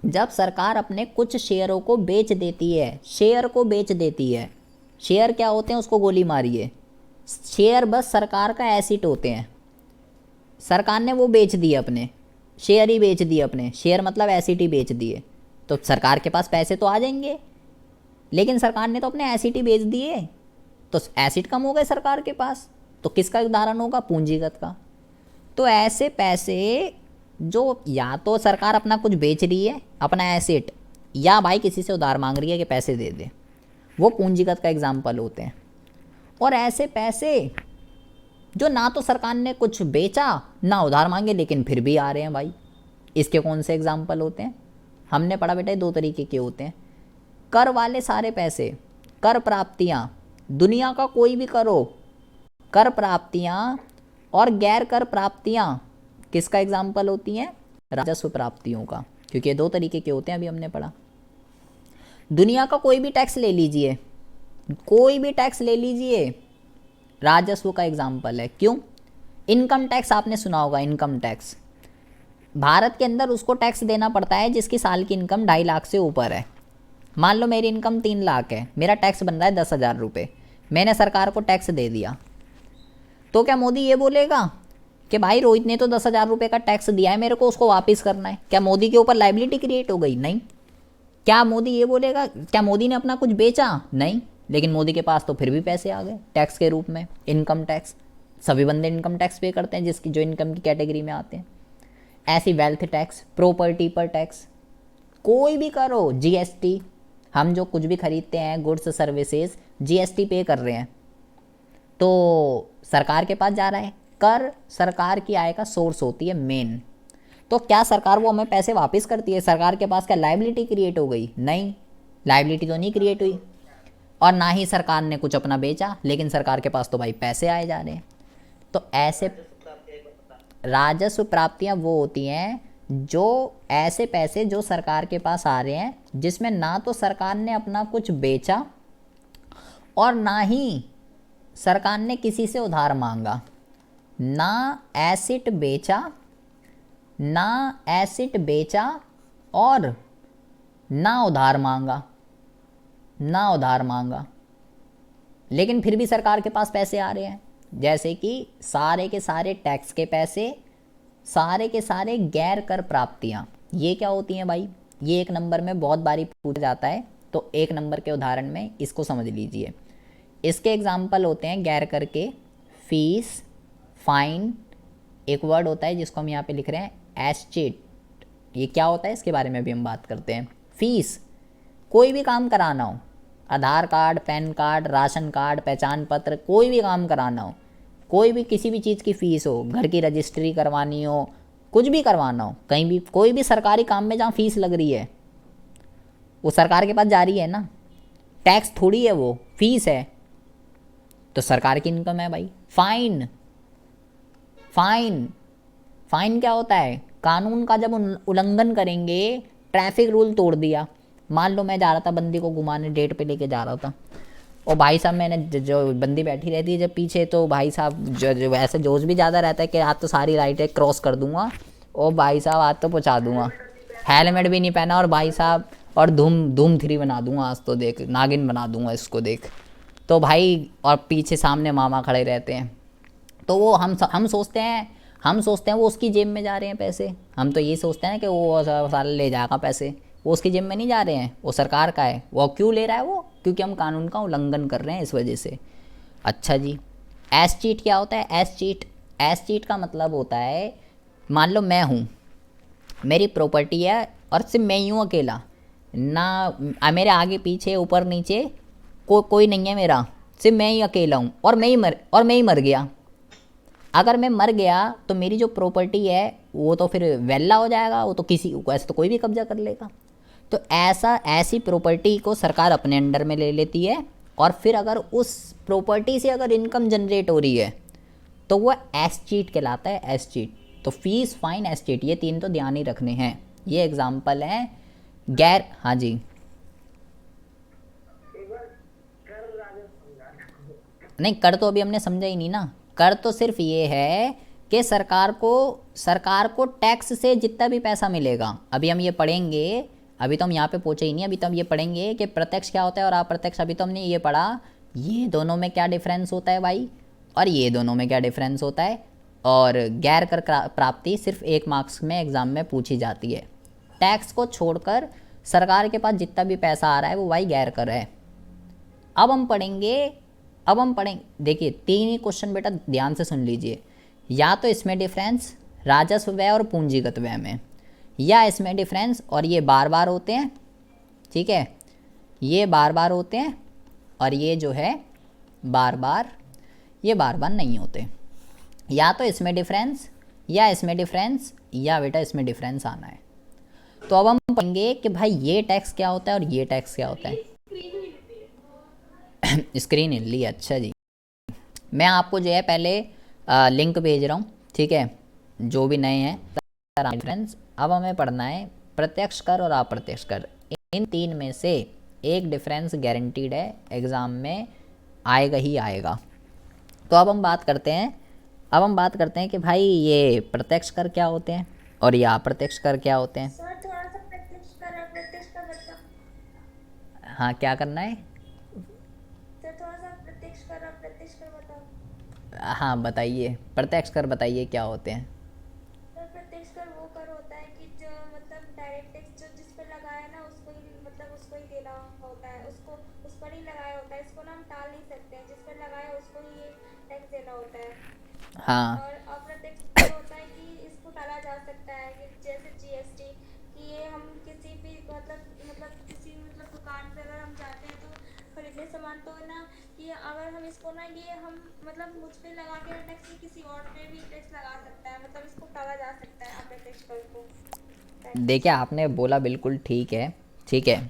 जब सरकार अपने कुछ शेयरों को बेच देती है, शेयर को बेच देती है, शेयर क्या होते हैं उसको गोली मारिए, शेयर बस सरकार का एसेट होते हैं। सरकार ने वो बेच दिए, अपने शेयर ही बेच दिए, अपने शेयर मतलब एसेट ही बेच दिए, तो सरकार के पास पैसे तो आ जाएंगे, लेकिन सरकार ने तो अपने एसेट ही बेच दिए, तो एसेट कम हो गए सरकार के पास। तो किसका उदाहरण होगा? पूंजीगत का। तो ऐसे पैसे जो या तो सरकार अपना कुछ बेच रही है, अपना एसेट, या भाई किसी से उधार मांग रही है कि पैसे दे दे, वो पूंजीगत का एग्जाम्पल होते हैं। और ऐसे पैसे जो ना तो सरकार ने कुछ बेचा ना उधार मांगे, लेकिन फिर भी आ रहे हैं भाई, इसके कौन से एग्जाम्पल होते हैं? हमने पढ़ा बेटा दो तरीके के होते हैं, कर वाले सारे पैसे, कर प्राप्तियाँ, दुनिया का कोई भी करो, कर प्राप्तियाँ, और गैर कर प्राप्तियाँ किसका एग्जाम्पल होती हैं? राजस्व प्राप्तियों का, क्योंकि ये दो तरीके के होते हैं, अभी हमने पढ़ा। दुनिया का कोई भी टैक्स ले लीजिए, कोई भी टैक्स ले लीजिए, राजस्व का एग्जाम्पल है। क्यों? इनकम टैक्स आपने सुना होगा, इनकम टैक्स भारत के अंदर उसको टैक्स देना पड़ता है जिसकी साल की इनकम 2.5 लाख से ऊपर है। मान लो मेरी इनकम 3 लाख है, मेरा टैक्स बन रहा है 10,000 रुपये, मैंने सरकार को टैक्स दे दिया, तो क्या मोदी ये बोलेगा कि भाई रोहित ने तो 10,000 रुपये का टैक्स दिया है, मेरे को उसको वापस करना है? क्या मोदी के ऊपर लायबिलिटी क्रिएट हो गई? नहीं। क्या मोदी ये बोलेगा? क्या मोदी ने अपना कुछ बेचा? नहीं, लेकिन मोदी के पास तो फिर भी पैसे आ गए टैक्स के रूप में, इनकम टैक्स। सभी बंदे इनकम टैक्स पे करते हैं जिसकी जो इनकम की कैटेगरी में आते हैं। ऐसी वेल्थ टैक्स, प्रॉपर्टी पर टैक्स, कोई भी करो, जीएसटी, हम जो कुछ भी खरीदते हैं गुड्स सर्विसेज, जीएसटी पे कर रहे हैं, तो सरकार के पास जा रहा है। कर सरकार की आय का सोर्स होती है मेन, तो क्या सरकार वो हमें पैसे वापस करती है? सरकार के पास क्या लायबिलिटी क्रिएट हो गई? नहीं, लायबिलिटी तो नहीं क्रिएट हुई, और ना ही सरकार ने कुछ अपना बेचा, लेकिन सरकार के पास तो भाई पैसे आए जा रहे हैं। तो ऐसे राजस्व प्राप्तियां वो होती हैं जो ऐसे पैसे जो सरकार के पास आ रहे हैं जिसमें ना तो सरकार ने अपना कुछ बेचा और ना ही सरकार ने किसी से उधार मांगा, ना एसिड बेचा, ना एसिड बेचा और ना उधार मांगा, ना उधार मांगा, लेकिन फिर भी सरकार के पास पैसे आ रहे हैं। जैसे कि सारे के सारे टैक्स के पैसे, सारे के सारे गैर कर प्राप्तियाँ, ये क्या होती हैं भाई? ये एक नंबर में बहुत बारी पूछा जाता है, तो एक नंबर के उदाहरण में इसको समझ लीजिए। इसके एग्जाम्पल होते हैं गैर कर के फीस, फाइन, एक वर्ड होता है जिसको हम यहाँ पे लिख रहे हैं एस्टेट। ये क्या होता है इसके बारे में भी हम बात करते हैं। फीस, कोई भी काम कराना हो, Aadhaar card, PAN card, ration card, पहचान पत्र, कोई भी काम कराना हो, कोई भी किसी भी चीज़ की फ़ीस हो, घर की रजिस्ट्री करवानी हो, कुछ भी करवाना हो, कहीं भी कोई भी सरकारी काम में जहाँ फ़ीस लग रही है वो सरकार के पास जा रही है ना, टैक्स थोड़ी है वो, फीस है, तो सरकार की इनकम है भाई। फाइन, फाइन, फाइन क्या होता है? कानून का जब उल्लंघन करेंगे, ट्रैफिक रूल तोड़ दिया, मान लो मैं जा रहा था बंदी को घुमाने, डेट पे लेके जा रहा था, और भाई साहब मैंने जो बंदी बैठी रहती है जब पीछे, तो भाई साहब जो ऐसे जोश भी ज़्यादा रहता है कि आज तो सारी राइटें क्रॉस कर दूंगा, और भाई साहब आज तो पहुँचा दूंगा, हेलमेट भी नहीं पहना, और भाई साहब और धूम धूम 3 बना दूंगा आज तो, देख नागिन बना दूंगा इसको देख, तो भाई और पीछे सामने मामा खड़े रहते हैं, तो वो हम सोचते हैं वो उसकी जेब में जा रहे हैं पैसे। हम तो ये सोचते हैं कि वो साला ले जाएगा पैसे, वो उसकी जेब में नहीं जा रहे हैं, वो सरकार का है। वो क्यों ले रहा है? वो क्योंकि हम कानून का उल्लंघन कर रहे हैं, इस वजह से। अच्छा जी, एस चीट क्या होता है? एस चीट का मतलब होता है, मान लो मैं हूँ, मेरी प्रॉपर्टी है और सिर्फ मैं ही हूँ अकेला, ना मेरे आगे पीछे ऊपर नीचे कोई नहीं है मेरा, सिर्फ मैं ही अकेला हूँ, और मैं ही मर गया। अगर मैं मर गया तो मेरी जो प्रॉपर्टी है वो तो फिर वेला हो जाएगा, वो तो ऐसे तो कोई भी कब्जा कर लेगा। तो ऐसी प्रॉपर्टी को सरकार अपने अंडर में ले लेती है, और फिर अगर उस प्रॉपर्टी से अगर इनकम जनरेट हो रही है तो वो एस चीट कहलाता है, एस चीट। तो फीस, फाइन, एस चीट, ये 3 तो ध्यान ही रखने हैं। ये एग्जाम्पल है गैर। हाँ जी, नहीं कर तो अभी हमने समझा ही नहीं ना। कर तो सिर्फ ये है कि सरकार को टैक्स से जितना भी पैसा मिलेगा, अभी हम ये पढ़ेंगे, अभी तो हम यहाँ पे पहुँचे ही नहीं, अभी तो हम ये पढ़ेंगे कि प्रत्यक्ष क्या होता है और अप्रत्यक्ष। अभी तो हमने ये पढ़ा ये दोनों में क्या डिफरेंस होता है भाई, और ये दोनों में क्या डिफरेंस होता है। और गैर कर प्राप्ति सिर्फ 1 मार्क्स में एग्ज़ाम में पूछी जाती है। टैक्स को छोड़कर सरकार के पास जितना भी पैसा आ रहा है वो भाई गैर कर है। अब हम पढ़ेंगे, देखिए 3 ही क्वेश्चन बेटा ध्यान से सुन लीजिए। या तो इसमें डिफरेंस राजस्व व्यय और पूंजीगत व्यय में, या इसमें डिफरेंस और ये बार बार होते हैं, ठीक है, ये बार बार होते हैं, और ये जो है ये बार बार नहीं होते। या तो इसमें डिफरेंस या इसमें डिफरेंस, या बेटा इसमें डिफरेंस आना है। तो अब हम पढ़ेंगे कि भाई ये टैक्स क्या होता है और ये टैक्स क्या होता है। स्क्रीन हिल ली, अच्छा जी। मैं आपको जो है पहले लिंक भेज रहा हूँ, ठीक है, जो भी नए हैं फ्रेंड्स। अब हमें पढ़ना है प्रत्यक्ष कर और अप्रत्यक्ष कर। इन 3 में से एक डिफरेंस गारंटीड है, एग्ज़ाम में आएगा ही आएगा। तो अब हम बात करते हैं कि भाई ये प्रत्यक्ष कर क्या होते हैं और ये अप्रत्यक्ष कर क्या होते हैं। सर थोड़ा सा प्रत्यक्ष कर अप्रत्यक्ष कर बताओ। हाँ, क्या करना है? सर थोड़ा सा प्रत्यक्ष कर अप्रत्यक्ष कर बताओ। हाँ बताइए, प्रत्यक्ष कर बताइए क्या होते हैं। सर प्रत्यक्ष कर वो कर होता है कि जो मतलब डायरेक्ट टैक्स जो जिस पर लगाया ना उसको ही देना होता है, उसको उस पर ही लगाया होता है, इसको ना हम टाल नहीं सकते हैं, जिस पर लगाया उसको ही टैक्स देना होता है। हाँ, और अप्रत्यक्ष कर होता है कि इसको टाला जा सकता है, कि जैसे जीएसटी, कि ये हम किसी भी किसी दुकान पे अगर हम जाते हैं तो खरीदने सामान, तो ना कि अगर हम इसको ना ये हम मुझ पे लगा के टैक्स किसी और पे भी टैक्स लगा सकता है, इसको टाला जा सकता है अप्रत्यक्ष कर को। देखिए आपने बोला बिल्कुल ठीक है, ठीक है।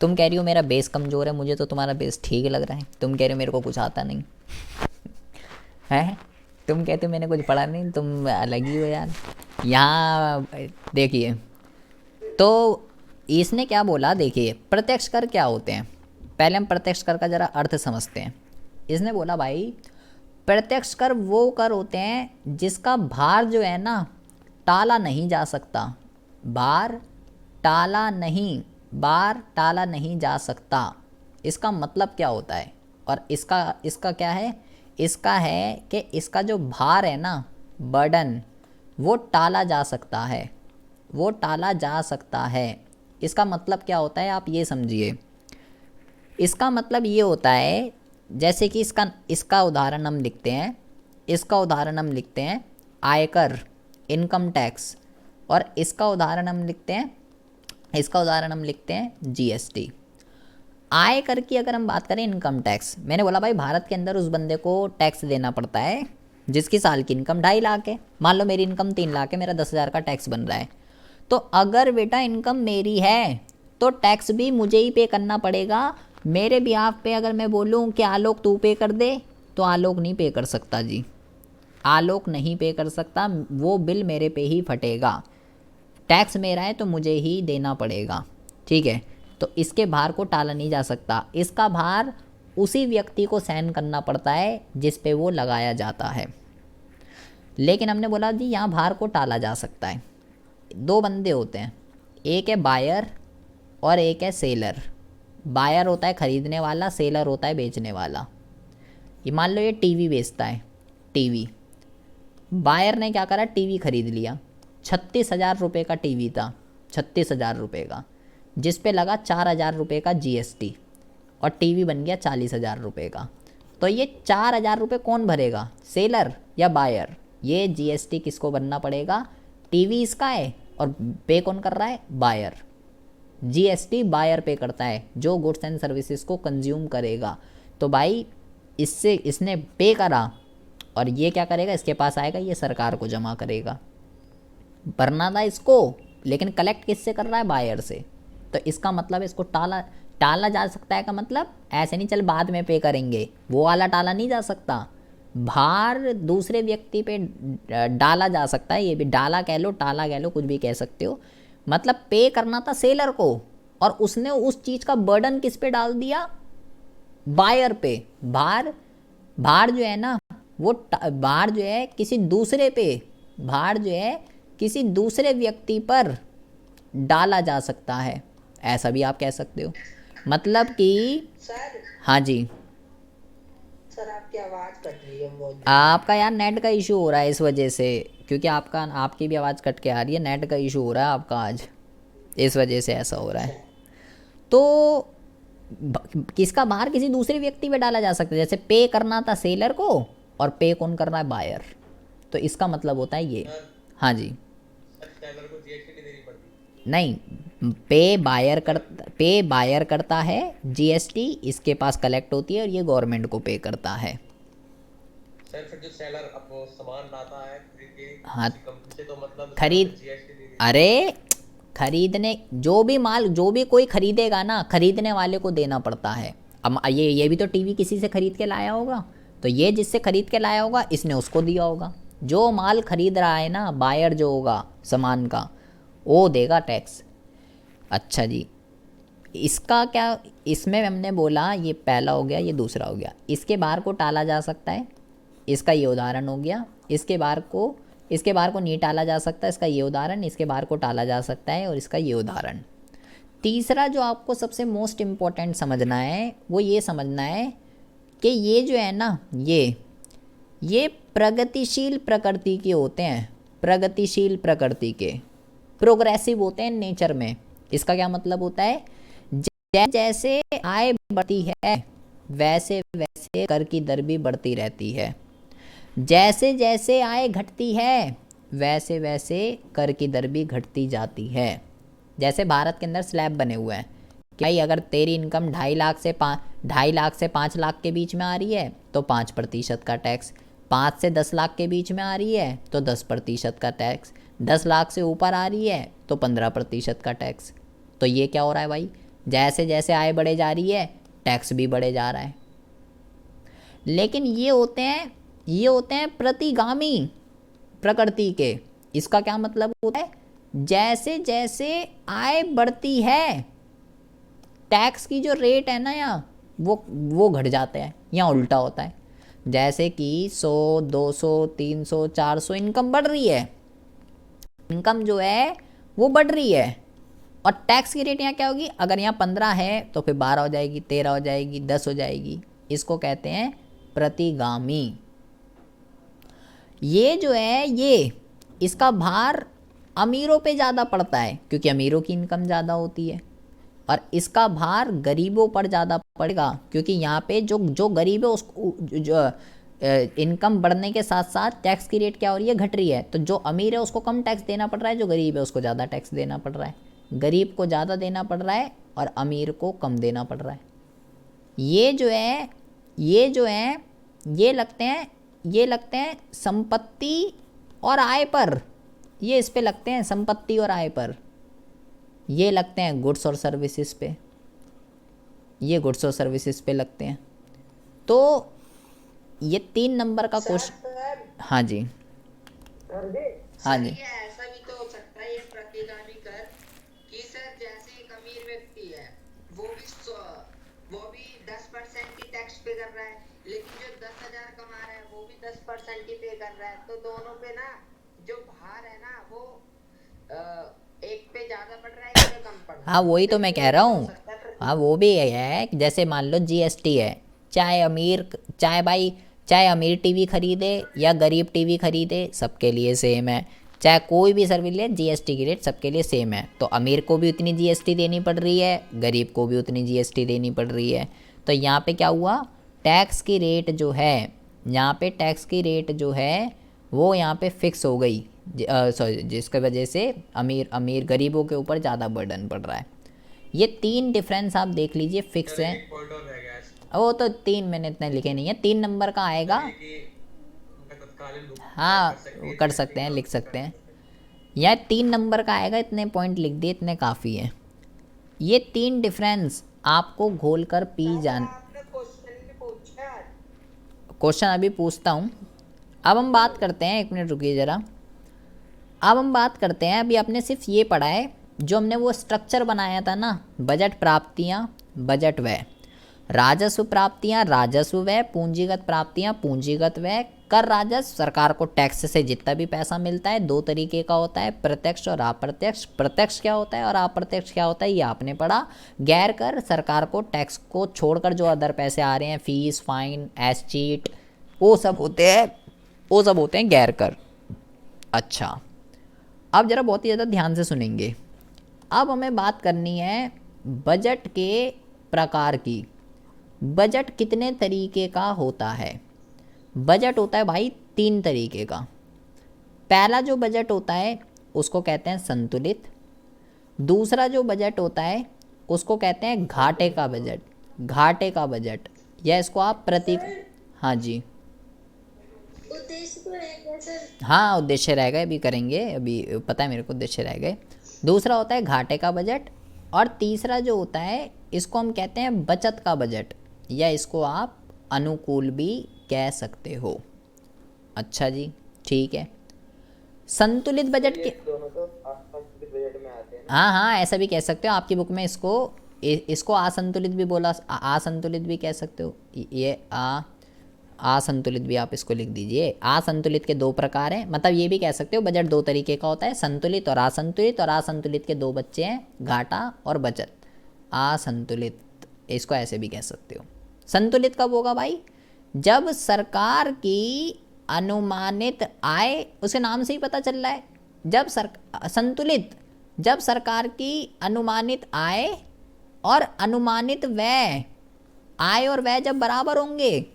तुम कह रही हो मेरा बेस कमज़ोर है, मुझे तो तुम्हारा बेस ठीक लग रहा है। तुम कह रही हो मेरे को कुछ आता नहीं है, तुम कहते हो मैंने कुछ पढ़ा नहीं, तुम अलग ही हो यार। यहाँ देखिए, तो इसने क्या बोला, देखिए प्रत्यक्ष कर क्या होते हैं, पहले हम प्रत्यक्ष कर का ज़रा अर्थ समझते हैं। इसने बोला भाई प्रत्यक्ष कर वो कर होते हैं जिसका भार जो है ना टाला नहीं जा सकता, भार टाला नहीं, भार टाला नहीं जा सकता। इसका मतलब क्या होता है, और इसका इसका क्या है, इसका है कि इसका जो भार है ना, बर्डन, वो टाला जा सकता है, वो टाला जा सकता है। इसका मतलब क्या होता है आप ये समझिए। इसका मतलब ये होता है, जैसे कि इसका इसका उदाहरण हम लिखते हैं, इसका उदाहरण हम लिखते हैं आयकर, इनकम टैक्स, और इसका उदाहरण हम लिखते हैं, इसका उदाहरण हम लिखते हैं जीएसटी। आयकर की अगर हम बात करें, इनकम टैक्स, मैंने बोला भाई भारत के अंदर उस बंदे को टैक्स देना पड़ता है जिसकी साल की इनकम 2.5 लाख है। मान लो मेरी इनकम 3 लाख है, मेरा 10,000 का टैक्स बन रहा है। तो अगर बेटा इनकम मेरी है तो टैक्स भी मुझे ही पे करना पड़ेगा। मेरे बिहाफ पे अगर मैं बोलूँ कि आलोक तू पे कर दे, तो आलोक नहीं पे कर सकता जी, आलोक नहीं पे कर सकता, वो बिल मेरे पे ही फटेगा। टैक्स मेरा है तो मुझे ही देना पड़ेगा, ठीक है। तो इसके भार को टाला नहीं जा सकता, इसका भार उसी व्यक्ति को सहन करना पड़ता है जिस पे वो लगाया जाता है। लेकिन हमने बोला जी यहाँ भार को टाला जा सकता है। दो बंदे होते हैं, एक है बायर और एक है सेलर। बायर होता है खरीदने वाला, सेलर होता है बेचने वाला। ये मान लो ये टीवी बेचता है, टीवी, बायर ने क्या करा, टीवी खरीद लिया, 36,000 रुपये का टीवी था, 36,000 रुपये का, जिस पे लगा 4,000 रुपये का जीएसटी, और टीवी बन गया 40,000 रुपये का। तो ये 4,000 रुपये कौन भरेगा, सेलर या बायर? ये जीएसटी किसको भरना पड़ेगा, टीवी इसका है और पे कौन कर रहा है, बायर। जीएसटी बायर पे करता है जो गुड्स एंड सर्विसेज को कंज्यूम करेगा। तो भाई इससे इसने पे करा और ये क्या करेगा, इसके पास आएगा, ये सरकार को जमा करेगा। भरना था इसको, लेकिन कलेक्ट किससे कर रहा है, बायर से। तो इसका मतलब इसको टाला जा सकता है का मतलब ऐसे नहीं चल बाद में पे करेंगे, वो वाला टाला नहीं जा सकता। भार दूसरे व्यक्ति पे डाला जा सकता है, ये भी डाला कह लो, टाला कह लो, कुछ भी कह सकते हो। मतलब पे करना था सेलर को और उसने उस चीज़ का बर्डन किस पे डाल दिया, बायर पे। भार जो है ना वो भार जो है किसी दूसरे पे, भार जो है किसी दूसरे व्यक्ति पर डाला जा सकता है, ऐसा भी आप कह सकते हो। मतलब कि सर हाँ जी, सर आपकी आवाज़ कट रही है बहुत। आपका यार नेट का इशू हो रहा है इस वजह से, क्योंकि आपकी भी आवाज़ कट के आ रही है, नेट का इशू हो रहा है आपका आज, इस वजह से ऐसा हो रहा है। तो किसका भार किसी दूसरे व्यक्ति पे डाला जा सकता है, जैसे पे करना था सेलर को और पे कौन कर रहा है, बायर। तो इसका मतलब होता है ये, हाँ जी, सेलर को जीएसटी नहीं देनी पड़ती। नहीं, पे बायर करता है जीएसटी, इसके पास कलेक्ट होती है और ये गवर्नमेंट को पे करता है। सर फिर जो सेलर अब वो सामान लाता है खरीद के हाँ, किसी कंपनी से, तो मतलब खरीद, जीएसटी नहीं देनी। अरे खरीदने जो भी माल जो भी कोई खरीदेगा ना, खरीदने वाले को देना पड़ता है। अब ये भी तो टीवी किसी से खरीद के लाया होगा, तो ये जिससे खरीद के लाया होगा इसने उसको दिया होगा। जो माल खरीद रहा है ना, बायर जो होगा सामान का, वो देगा टैक्स। अच्छा जी, इसका क्या, इसमें हमने बोला ये पहला हो गया, ये दूसरा हो गया। इसके बाहर को टाला जा सकता है, इसका ये उदाहरण हो गया। इसके बाहर को नहीं टाला जा सकता, इसका ये उदाहरण। इसके बाहर को टाला जा सकता है और इसका ये उदाहरण। तीसरा जो आपको सबसे मोस्ट इम्पॉर्टेंट समझना है वो ये समझना है कि ये जो है ना, ये प्रगतिशील प्रकृति के होते हैं, प्रगतिशील प्रकृति के, प्रोग्रेसिव होते हैं नेचर में। इसका क्या मतलब होता है, जैसे आय बढ़ती है वैसे वैसे कर की दर भी बढ़ती रहती है, जैसे जैसे आय घटती है वैसे वैसे कर की दर भी घटती जाती है। जैसे भारत के अंदर स्लैब बने हुए हैं कि भाई अगर तेरी इनकम 2.5 से 5 लाख के बीच में आ रही है तो 5% का टैक्स, 5 से 10 लाख के बीच में आ रही है तो 10% का टैक्स, 10 लाख से ऊपर आ रही है तो 15% का टैक्स। तो ये क्या हो रहा है भाई, जैसे जैसे आय बढ़े जा रही है टैक्स भी बढ़े जा रहा है। लेकिन ये होते हैं प्रतिगामी प्रकृति के, इसका क्या मतलब होता है, जैसे जैसे आय बढ़ती है टैक्स की जो रेट है ना यहाँ वो घट जाता है, यहाँ उल्टा होता है। जैसे कि 100, 200, 300, 400 इनकम बढ़ रही है, इनकम जो है वो बढ़ रही है, और टैक्स की रेट यहाँ क्या होगी, अगर यहाँ 15 है तो फिर 12 हो जाएगी, 13 हो जाएगी, 10 हो जाएगी। इसको कहते हैं प्रतिगामी। ये जो है ये इसका भार अमीरों पे ज़्यादा पड़ता है क्योंकि अमीरों की इनकम ज़्यादा होती है, और इसका भार गरीबों पर ज़्यादा पड़ेगा क्योंकि यहाँ पे जो जो गरीब है उसको जो इनकम बढ़ने के साथ साथ टैक्स की रेट क्या हो रही है, घट रही है। तो जो अमीर है उसको कम टैक्स देना पड़ रहा है, जो गरीब है उसको ज़्यादा टैक्स देना पड़ रहा है। गरीब को ज़्यादा देना पड़ रहा है और अमीर को कम देना पड़ रहा है। ये जो है ये लगते हैं संपत्ति और आय पर, ये इस पे लगते हैं संपत्ति और आय पर। ये लगते हैं गुड्स और सर्विसेज पे, ये गुड्स और सर्विसेज पे लगते हैं। तो ये 3 नंबर का क्वेश्चन। सर हाँ जी, हाँ जी, ये ऐसा भी तो हो सकता है ये प्रतिगामी कर कि सर जैसे एक अमीर व्यक्ति है वो भी 10% की टैक्स पे कर रहा है, लेकिन जो 10,000 कमा रहा है वो भी 10% ही पे कर रहा है। तो दोनों पे ना जो भार है ना वो एक पे ज्यादा पड़ रहा है, एक पे कम पड़ रहा है। हाँ वही तो मैं कह रहा हूँ। हो सकता है हाँ वो भी है कि जैसे मान लो जीएसटी है, चाहे अमीर टीवी खरीदे या गरीब टीवी खरीदे सबके लिए सेम है। चाहे कोई भी सर्विस ले, जीएसटी की रेट सबके लिए सेम है। तो अमीर को भी उतनी जीएसटी देनी पड़ रही है, गरीब को भी उतनी जीएसटी देनी पड़ रही है। तो यहाँ पे क्या हुआ, टैक्स की रेट जो है, यहाँ पे टैक्स की रेट जो है वो यहाँ पे फिक्स हो गई, सॉरी, जिसकी वजह से अमीर गरीबों के ऊपर ज़्यादा बर्डन पड़ रहा है। ये 3 डिफरेंस आप देख लीजिए फिक्स है। वो तो 3 मैंने इतने लिखे नहीं है, 3 नंबर का आएगा। हाँ कर सकते हैं, लिख सकते हैं। यह 3 नंबर का आएगा, इतने पॉइंट लिख दिए, इतने काफ़ी है। ये 3 डिफरेंस आपको घोल कर पी जान। आपने क्वेश्चन भी पूछा है। क्वेश्चन अभी पूछता हूँ। अब हम बात करते हैं, 1 मिनट रुकिए ज़रा। अब हम बात करते हैं, अभी आपने सिर्फ ये पढ़ा है जो हमने वो स्ट्रक्चर बनाया था ना, बजट प्राप्तियाँ, बजट व्यय, राजस्व प्राप्तियाँ, राजस्व व्यय, पूंजीगत प्राप्तियाँ, पूंजीगत व्यय, कर राजस्व, सरकार को टैक्स से जितना भी पैसा मिलता है 2 तरीके का होता है, प्रत्यक्ष और अप्रत्यक्ष। प्रत्यक्ष क्या होता है और अप्रत्यक्ष क्या होता है ये आपने पढ़ा। गैर कर, सरकार को टैक्स को छोड़कर जो अदर पैसे आ रहे हैं, फीस, फाइन, एस चीट, वो सब होते हैं गैर कर। अच्छा, अब ज़रा बहुत ही ज़्यादा ध्यान से सुनेंगे। अब हमें बात करनी है बजट के प्रकार की। बजट कितने तरीके का होता है? बजट होता है भाई 3 तरीके का। पहला जो बजट होता है उसको कहते हैं संतुलित। दूसरा जो बजट होता है उसको कहते हैं घाटे का बजट, घाटे का बजट, या इसको आप प्रतीक। हाँ जी, उद्देश्य तो रहेगा सर। हाँ उद्देश्य रह गए, अभी करेंगे, अभी पता है मेरे को उद्देश्य रह गए। दूसरा होता है घाटे का बजट, और तीसरा जो होता है इसको हम कहते हैं बचत का बजट, या इसको आप अनुकूल भी कह सकते हो। अच्छा जी, ठीक है। संतुलित बजट के, दोनों तो असंतुलित बजट में आते हैं ना। हाँ हाँ ऐसा भी कह सकते हो, आपकी बुक में इसको असंतुलित भी बोला, असंतुलित भी कह सकते हो। ये असंतुलित भी आप इसको लिख दीजिए। असंतुलित के 2 प्रकार हैं, मतलब ये भी कह सकते हो बजट 2 तरीके का होता है, संतुलित और असंतुलित। और असंतुलित के 2 बच्चे हैं, घाटा और बचत। असंतुलित, इसको ऐसे भी कह सकते हो। संतुलित कब होगा भाई? जब सरकार की अनुमानित आय, उसके नाम से ही पता चल रहा है, संतुलित जब सरकार की अनुमानित आय और अनुमानित व्यय, आय और व्यय जब बराबर होंगे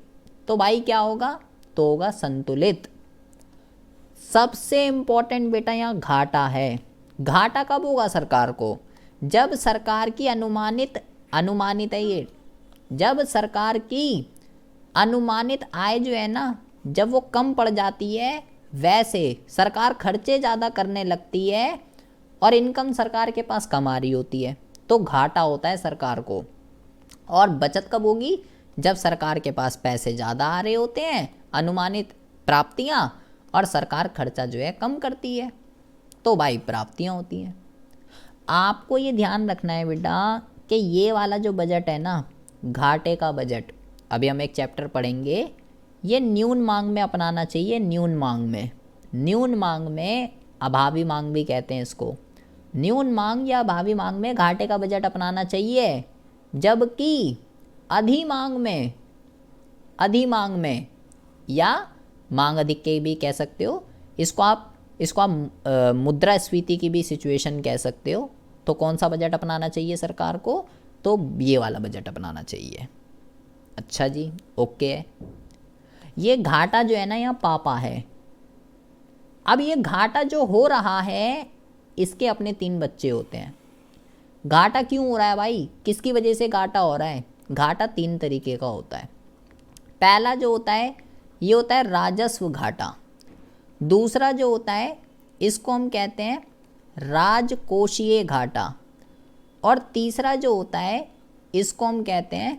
तो भाई क्या होगा? तो होगा संतुलित। सबसे इंपॉर्टेंट बेटा यहाँ घाटा है। घाटा कब होगा सरकार को? जब सरकार की अनुमानित है ये, जब सरकार की अनुमानित आय जो है ना, जब वो कम पड़ जाती है, वैसे सरकार खर्चे ज़्यादा करने लगती है और इनकम सरकार के पास कम आ रही होती है, तो घाटा होता है सरकार को। और बचत कब होगी? जब सरकार के पास पैसे ज़्यादा आ रहे होते हैं, अनुमानित प्राप्तियाँ, और सरकार खर्चा जो है कम करती है, तो भाई प्राप्तियाँ होती हैं। आपको ये ध्यान रखना है बेटा कि ये वाला जो बजट है ना, घाटे का बजट, अभी हम एक चैप्टर पढ़ेंगे, ये न्यून मांग में अपनाना चाहिए। न्यून मांग में, न्यून मांग में, अभावी मांग भी कहते हैं इसको। न्यून मांग या अभावी मांग में घाटे का बजट अपनाना चाहिए, जबकि अधिमांग में, अधिमांग में या मांग अधिक के भी कह सकते हो इसको आप, मुद्रास्फीति की भी सिचुएशन कह सकते हो। तो कौन सा बजट अपनाना चाहिए सरकार को? तो ये वाला बजट अपनाना चाहिए। अच्छा जी, ओके। ये घाटा जो है ना यहाँ पापा है। अब ये घाटा जो हो रहा है, इसके अपने 3 बच्चे होते हैं। घाटा क्यों हो रहा है भाई, किसकी वजह से घाटा हो रहा है? घाटा 3 तरीके का होता है। पहला जो होता है ये होता है राजस्व घाटा। दूसरा जो होता है इसको हम कहते हैं राजकोषीय घाटा। और तीसरा जो होता है इसको हम कहते हैं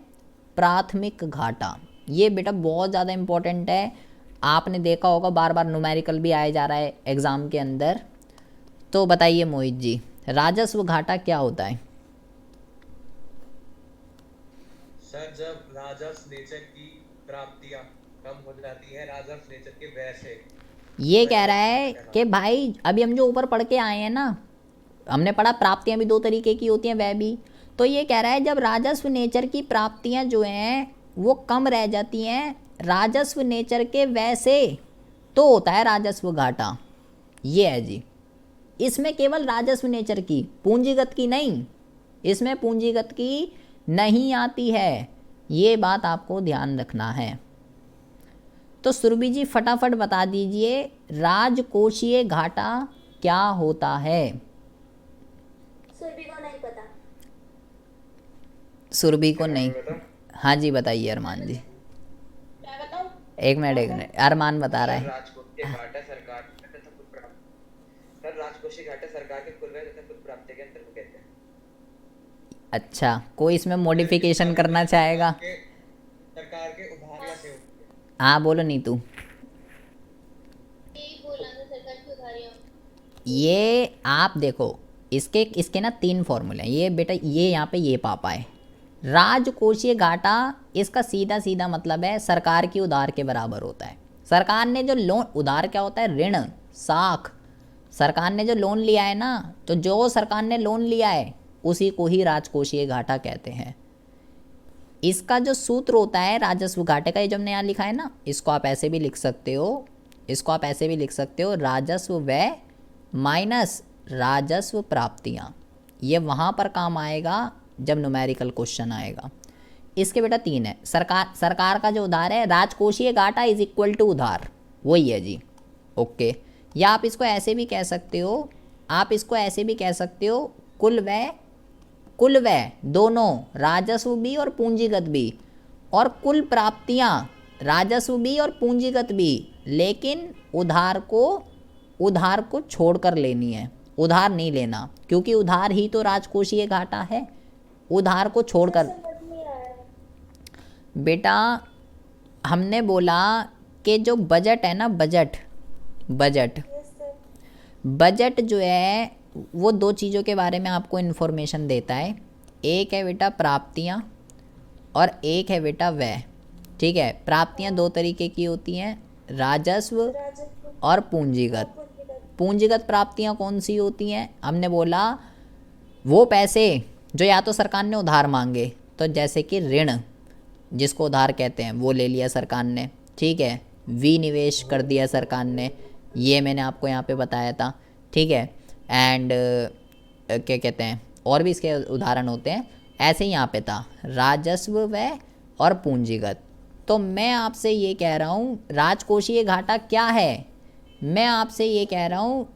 प्राथमिक घाटा। ये बेटा बहुत ज़्यादा इम्पोर्टेंट है, आपने देखा होगा बार बार न्यूमेरिकल भी आया जा रहा है एग्ज़ाम के अंदर। तो बताइए मोहित जी, राजस्व घाटा क्या होता है? सर जब राजस्व नेचर की प्राप्तियां कम हो जाती है राजस्व नेचर के व्यय से। ये कह रहा है कि भाई अभी हम जो ऊपर पढ़ के आए हैं ना, हमने पढ़ा प्राप्तियां भी 2 तरीके की होती हैं, वह भी। तो ये कह रहा है जब राजस्व नेचर की प्राप्तियां जो हैं वो कम रह जाती हैं राजस्व नेचर के व्यय से, तो होता है राजस्व घाटा। ये है जी, इसमें केवल राजस्व नेचर की, पूंजीगत की नहीं, इसमें पूंजीगत की नहीं आती है। ये बात आपको ध्यान रखना है। तो सुरभि जी फटाफट बता दीजिए राजकोषीय घाटा क्या होता है? सुरभि को नहीं पता। सुरभि को नहीं? हाँ जी बताइए अरमान जी। मैं बताऊं? एक मिनट, अरमान बता रहा है। राजकोषीय घाटा सरकार तथा कुल प्राप्त, सर राजकोषीय घाटा सरकार के कुल व्यय तथा कुल प्राप्ति के अंतर को कहते हैं। अच्छा, कोई इसमें मॉडिफिकेशन करना चाहेगा? सरकार के उधार या सेवा। हाँ बोलो नीतू। यही बोला था, सरकार की उधारियां। ये आप देखो, इसके इसके ना 3 फॉर्मूले हैं। ये बेटा ये यहाँ पे ये पापा है। राजकोषीय घाटा, इसका सीधा सीधा मतलब है सरकार की उधार के बराबर होता है। सरकार ने जो लोन, उधार क्या होता है? ऋण, साख। सरकार ने जो लोन लिया है ना, तो जो सरकार ने लोन लिया है उसी को ही राजकोषीय घाटा कहते हैं। इसका जो सूत्र होता है राजस्व घाटे का, ये जो हमने यहाँ लिखा है ना, इसको आप ऐसे भी लिख सकते हो, इसको आप ऐसे भी लिख सकते हो, राजस्व व्यय माइनस राजस्व प्राप्तियाँ। ये वहाँ पर काम आएगा जब न्यूमेरिकल क्वेश्चन आएगा। इसके बेटा 3 है। सरकार का जो उधार है, राजकोषीय घाटा इज इक्वल टू उधार, वही है जी। ओके, या आप इसको ऐसे भी कह सकते हो, आप इसको ऐसे भी कह सकते हो, कुल व्यय, कुल व्यय दोनों, राजस्व भी और पूंजीगत भी, और कुल प्राप्तियां राजस्व भी और पूंजीगत भी, लेकिन उधार को छोड़कर लेनी है। उधार नहीं लेना, क्योंकि उधार ही तो राजकोषीय घाटा है। उधार को छोड़कर समझ नहीं आया। बेटा हमने बोला कि जो बजट है ना, बजट यस सर। बजट जो है वो 2 चीज़ों के बारे में आपको इन्फॉर्मेशन देता है। एक है बेटा प्राप्तियाँ और एक है बेटा व्यय। ठीक है, प्राप्तियाँ 2 तरीके की होती हैं, राजस्व राजस्व और पूंजीगत। पूंजीगत। पूंजीगत प्राप्तियाँ कौन सी होती हैं? हमने बोला वो पैसे जो या तो सरकार ने उधार मांगे, तो जैसे कि ऋण जिसको उधार कहते हैं, वो ले लिया सरकार ने। ठीक है, विनिवेश कर दिया सरकार ने, ये मैंने आपको यहाँ पे बताया था। ठीक है, एंड क्या कहते हैं, और भी इसके उदाहरण होते हैं। ऐसे ही यहाँ पे था राजस्व व्यय और पूंजीगत। तो मैं आपसे ये कह रहा हूँ राजकोषीय घाटा क्या है? मैं आपसे ये कह रहा हूँ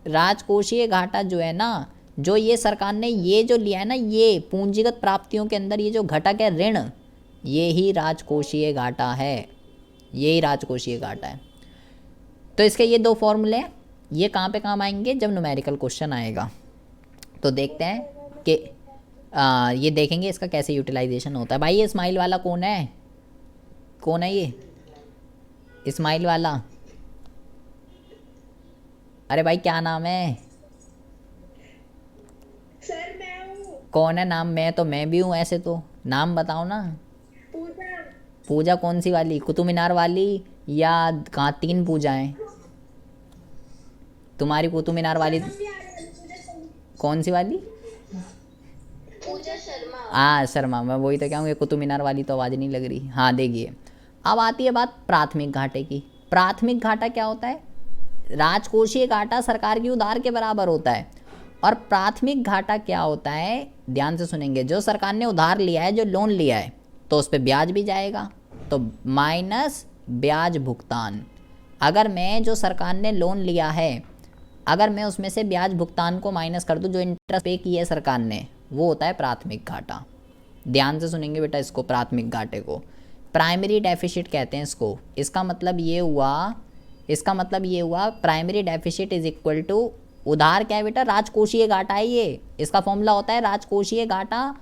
राजकोषीय घाटा जो है ना, जो ये सरकार ने ये जो लिया है ना, ये पूंजीगत प्राप्तियों के अंदर ये जो घटक है ऋण, ये ही राजकोषीय घाटा है, यही राजकोषीय घाटा है। तो इसके ये 2 फॉर्मूले हैं, ये कहाँ पे काम आएंगे? जब न्यूमेरिकल क्वेश्चन आएगा। तो देखते हैं कि ये देखेंगे इसका कैसे यूटिलाइजेशन होता है। भाई ये स्माइल वाला कौन है? कौन है ये स्माइल वाला? अरे भाई क्या नाम है? सर मैं हूँ कौन है नाम? मैं भी हूँ ऐसे तो। नाम बताओ ना। पूजा। पूजा कौन सी वाली? कुतुब मीनार वाली या कहाँ 3 पूजाएं? तुम्हारी कुतुब मीनार वाली कौन सी वाली? पूजा शर्मा। शर्मा। मैं वही तो कहूँगी, कुतुब मीनार वाली तो आवाज़ नहीं लग रही। हाँ देखिए, अब आती है बात प्राथमिक घाटे की। प्राथमिक घाटा क्या होता है? राजकोषीय घाटा सरकार की उधार के बराबर होता है। और प्राथमिक घाटा क्या होता है, ध्यान से सुनेंगे। जो सरकार ने उधार लिया है, जो लोन लिया है, तो उस पर ब्याज भी जाएगा, तो माइनस ब्याज भुगतान। अगर मैं जो सरकार ने लोन लिया है, अगर मैं उसमें से ब्याज भुगतान को माइनस कर दूं, जो इंटरेस्ट पे की है सरकार ने, वो होता है प्राथमिक घाटा। ध्यान से सुनेंगे बेटा इसको, प्राथमिक घाटे को प्राइमरी डेफिसिट कहते हैं इसको। इसका मतलब ये हुआ primary deficit is equal to उधार क्या है बेटा? राजकोषीय घाटा है ये। इसका फॉर्मूला होता है राजकोषीय घाटा।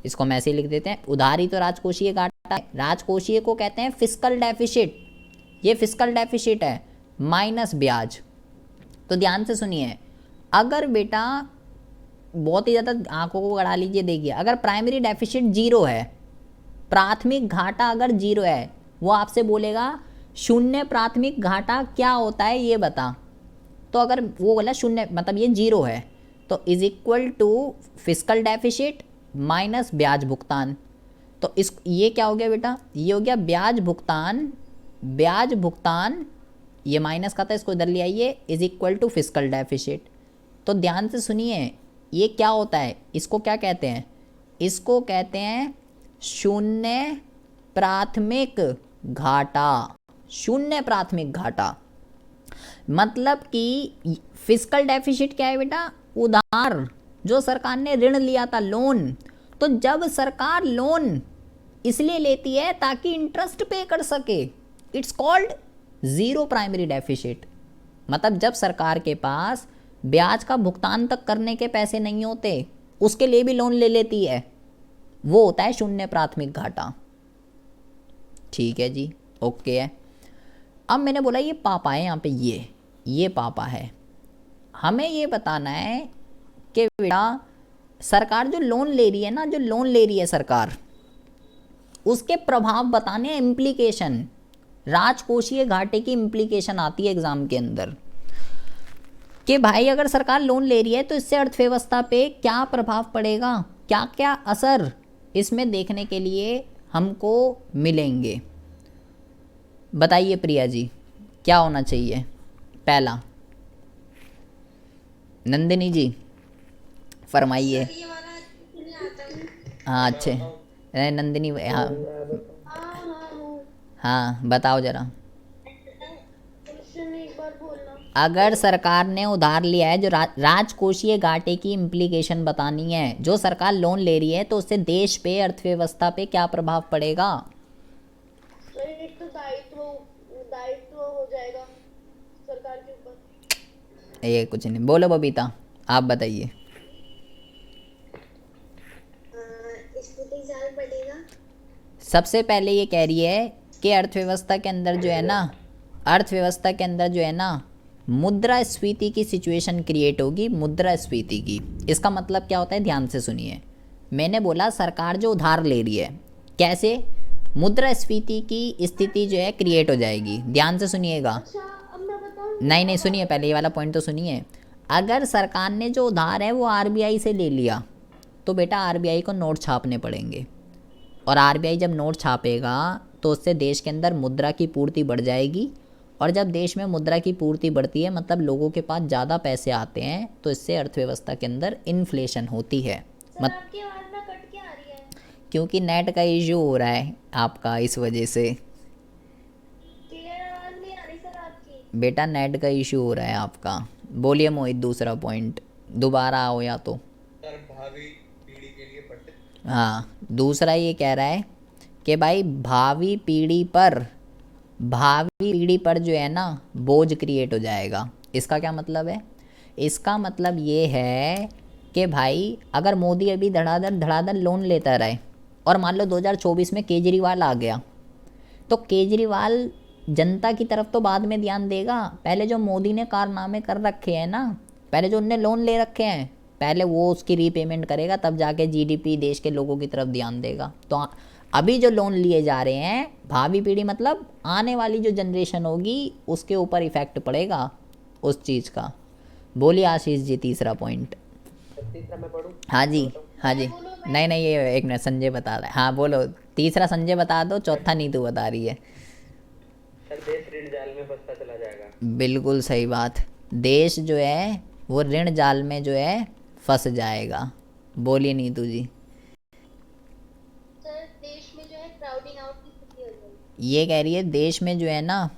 इसको हम ऐसे ही लिख देते हैं, उधार ही तो राजकोषीय घाटा है। राजकोषीय को कहते हैं फिस्कल डेफिसिट। ये फिस्कल डेफिसिट है माइनस ब्याज। तो ध्यान से सुनिए, अगर बेटा बहुत ही ज़्यादा आंखों को गड़ा लीजिए, देखिए अगर प्राइमरी डेफिसिट 0 है, प्राथमिक घाटा अगर 0 है, वो आपसे बोलेगा शून्य प्राथमिक घाटा क्या होता है ये बता। तो अगर वो बोला शून्य मतलब ये 0 है, तो is equal to fiscal deficit minus ब्याज भुगतान। तो इस ये क्या हो गया बेटा? ये हो गया ब्याज भुगतान। ब्याज भुगतान ये माइनस का था, इसको इधर ले आइए, is equal to fiscal deficit. तो ध्यान से सुनिए, ये क्या होता है? इसको क्या कहते हैं? इसको कहते हैं शून्य प्राथमिक घाटा। शून्य प्राथमिक घाटा मतलब कि फिस्कल डेफिसिट क्या है बेटा? उधार, जो सरकार ने ऋण लिया था, लोन। तो जब सरकार लोन इसलिए लेती है ताकि इंटरेस्ट पे कर सके, इट्स कॉल्ड 0 प्राइमरी डेफिसिट। मतलब जब सरकार के पास ब्याज का भुगतान तक करने के पैसे नहीं होते, उसके लिए भी लोन ले लेती है, वो होता है शून्य प्राथमिक घाटा। ठीक है जी, ओके है। अब मैंने बोला ये पापा है, यहाँ पे ये पापा है। हमें ये बताना है कि बेटा सरकार जो लोन ले रही है ना, जो लोन ले रही है सरकार, उसके प्रभाव बताने हैं, इम्प्लीकेशन। राजकोषीय घाटे की इम्प्लीकेशन आती है एग्जाम के अंदर कि भाई अगर सरकार लोन ले रही है तो इससे अर्थव्यवस्था पे क्या प्रभाव पड़ेगा, क्या क्या असर इसमें देखने के लिए हमको मिलेंगे। बताइए प्रिया जी, क्या होना चाहिए? पहला नंदिनी जी फरमाइए। ये वाला नहीं आता। हाँ अच्छे, अरे नंदिनी हाँ हाँ बताओ ज़रा। क्वेश्चन एक बार बोलना। अगर सरकार ने उधार लिया है, जो राजकोषीय घाटे की इम्प्लीकेशन बतानी है। जो सरकार लोन ले रही है तो उससे देश पे, अर्थव्यवस्था पे क्या प्रभाव पड़ेगा? एक तो दायित्व हो जाएगा सरकार के ऊपर। ये कुछ नहीं, बोलो बबीता आप बताइए। स्कूटी साल पड़ेगा। सबसे पहले ये कह रही है कि अर्थव्यवस्था के अंदर जो है ना मुद्रास्फीति की सिचुएशन क्रिएट होगी, मुद्रास्फीति की। इसका मतलब क्या होता है? ध्यान से सुनिए, मैंने बोला सरकार जो उधार ले रही है, कैसे मुद्रास्फीति की स्थिति जो है क्रिएट हो जाएगी। ध्यान से सुनिएगा। अच्छा अब मैं बताऊँ। नहीं सुनिए, पहले ये वाला पॉइंट तो सुनिए। अगर सरकार ने जो उधार है वो आरबीआई से ले लिया, तो बेटा आरबीआई को नोट छापने पड़ेंगे, और आरबीआई जब नोट छापेगा तो उससे देश के अंदर मुद्रा की पूर्ति बढ़ जाएगी। और जब देश में मुद्रा की पूर्ति बढ़ती है, मतलब लोगों के पास ज़्यादा पैसे आते हैं, तो इससे अर्थव्यवस्था के अंदर इन्फ्लेशन होती है। आपकी आवाज़ ना कट के आ रही है। क्योंकि नेट का इश्यू हो रहा है आपका, इस वजह से। क्लियर आवाज़ नहीं आ रही सर आपकी। बेटा नेट का इश्यू हो रहा है आपका। बोलिए मोहित, दूसरा पॉइंट दोबारा आओ या तो। सर भावी पीढ़ी के लिए पढ़ते। हाँ, दूसरा ये कह रहा है कि भाई भावी पीढ़ी पर जो है ना बोझ क्रिएट हो जाएगा। इसका क्या मतलब है? इसका मतलब ये है कि भाई अगर मोदी अभी धड़ाधड़ लोन लेता रहे, और मान लो 2024 में केजरीवाल आ गया, तो केजरीवाल जनता की तरफ तो बाद में ध्यान देगा, पहले जो मोदी ने कारनामे कर रखे हैं ना, पहले जो उनने लोन ले रखे हैं, पहले वो उसकी रीपेमेंट करेगा, तब जाके जीडीपी देश के लोगों की तरफ ध्यान देगा। तो अभी जो लोन लिए जा रहे हैं, भावी पीढ़ी मतलब आने वाली जो जनरेशन होगी उसके ऊपर इफेक्ट पड़ेगा उस चीज़ का। बोलिए आशीष जी तीसरा पॉइंट। तीसरा मैं पढ़ूं? हाँ जी, हाँ जी। नहीं नहीं, ये एक मिनट, संजय बता रहा है। हाँ बोलो, तीसरा संजय बता दो, चौथा नीतू बता रही है। सर देश ऋण जाल में फंसता चला जाएगा। बिल्कुल सही बात, देश जो है वो ऋण जाल में जो है फंस जाएगा। बोलिए नीतू जी। सर देश में जो है क्राउडिंग आउट की स्थिति हो जाएगी। ये कह रही है देश में जो है ना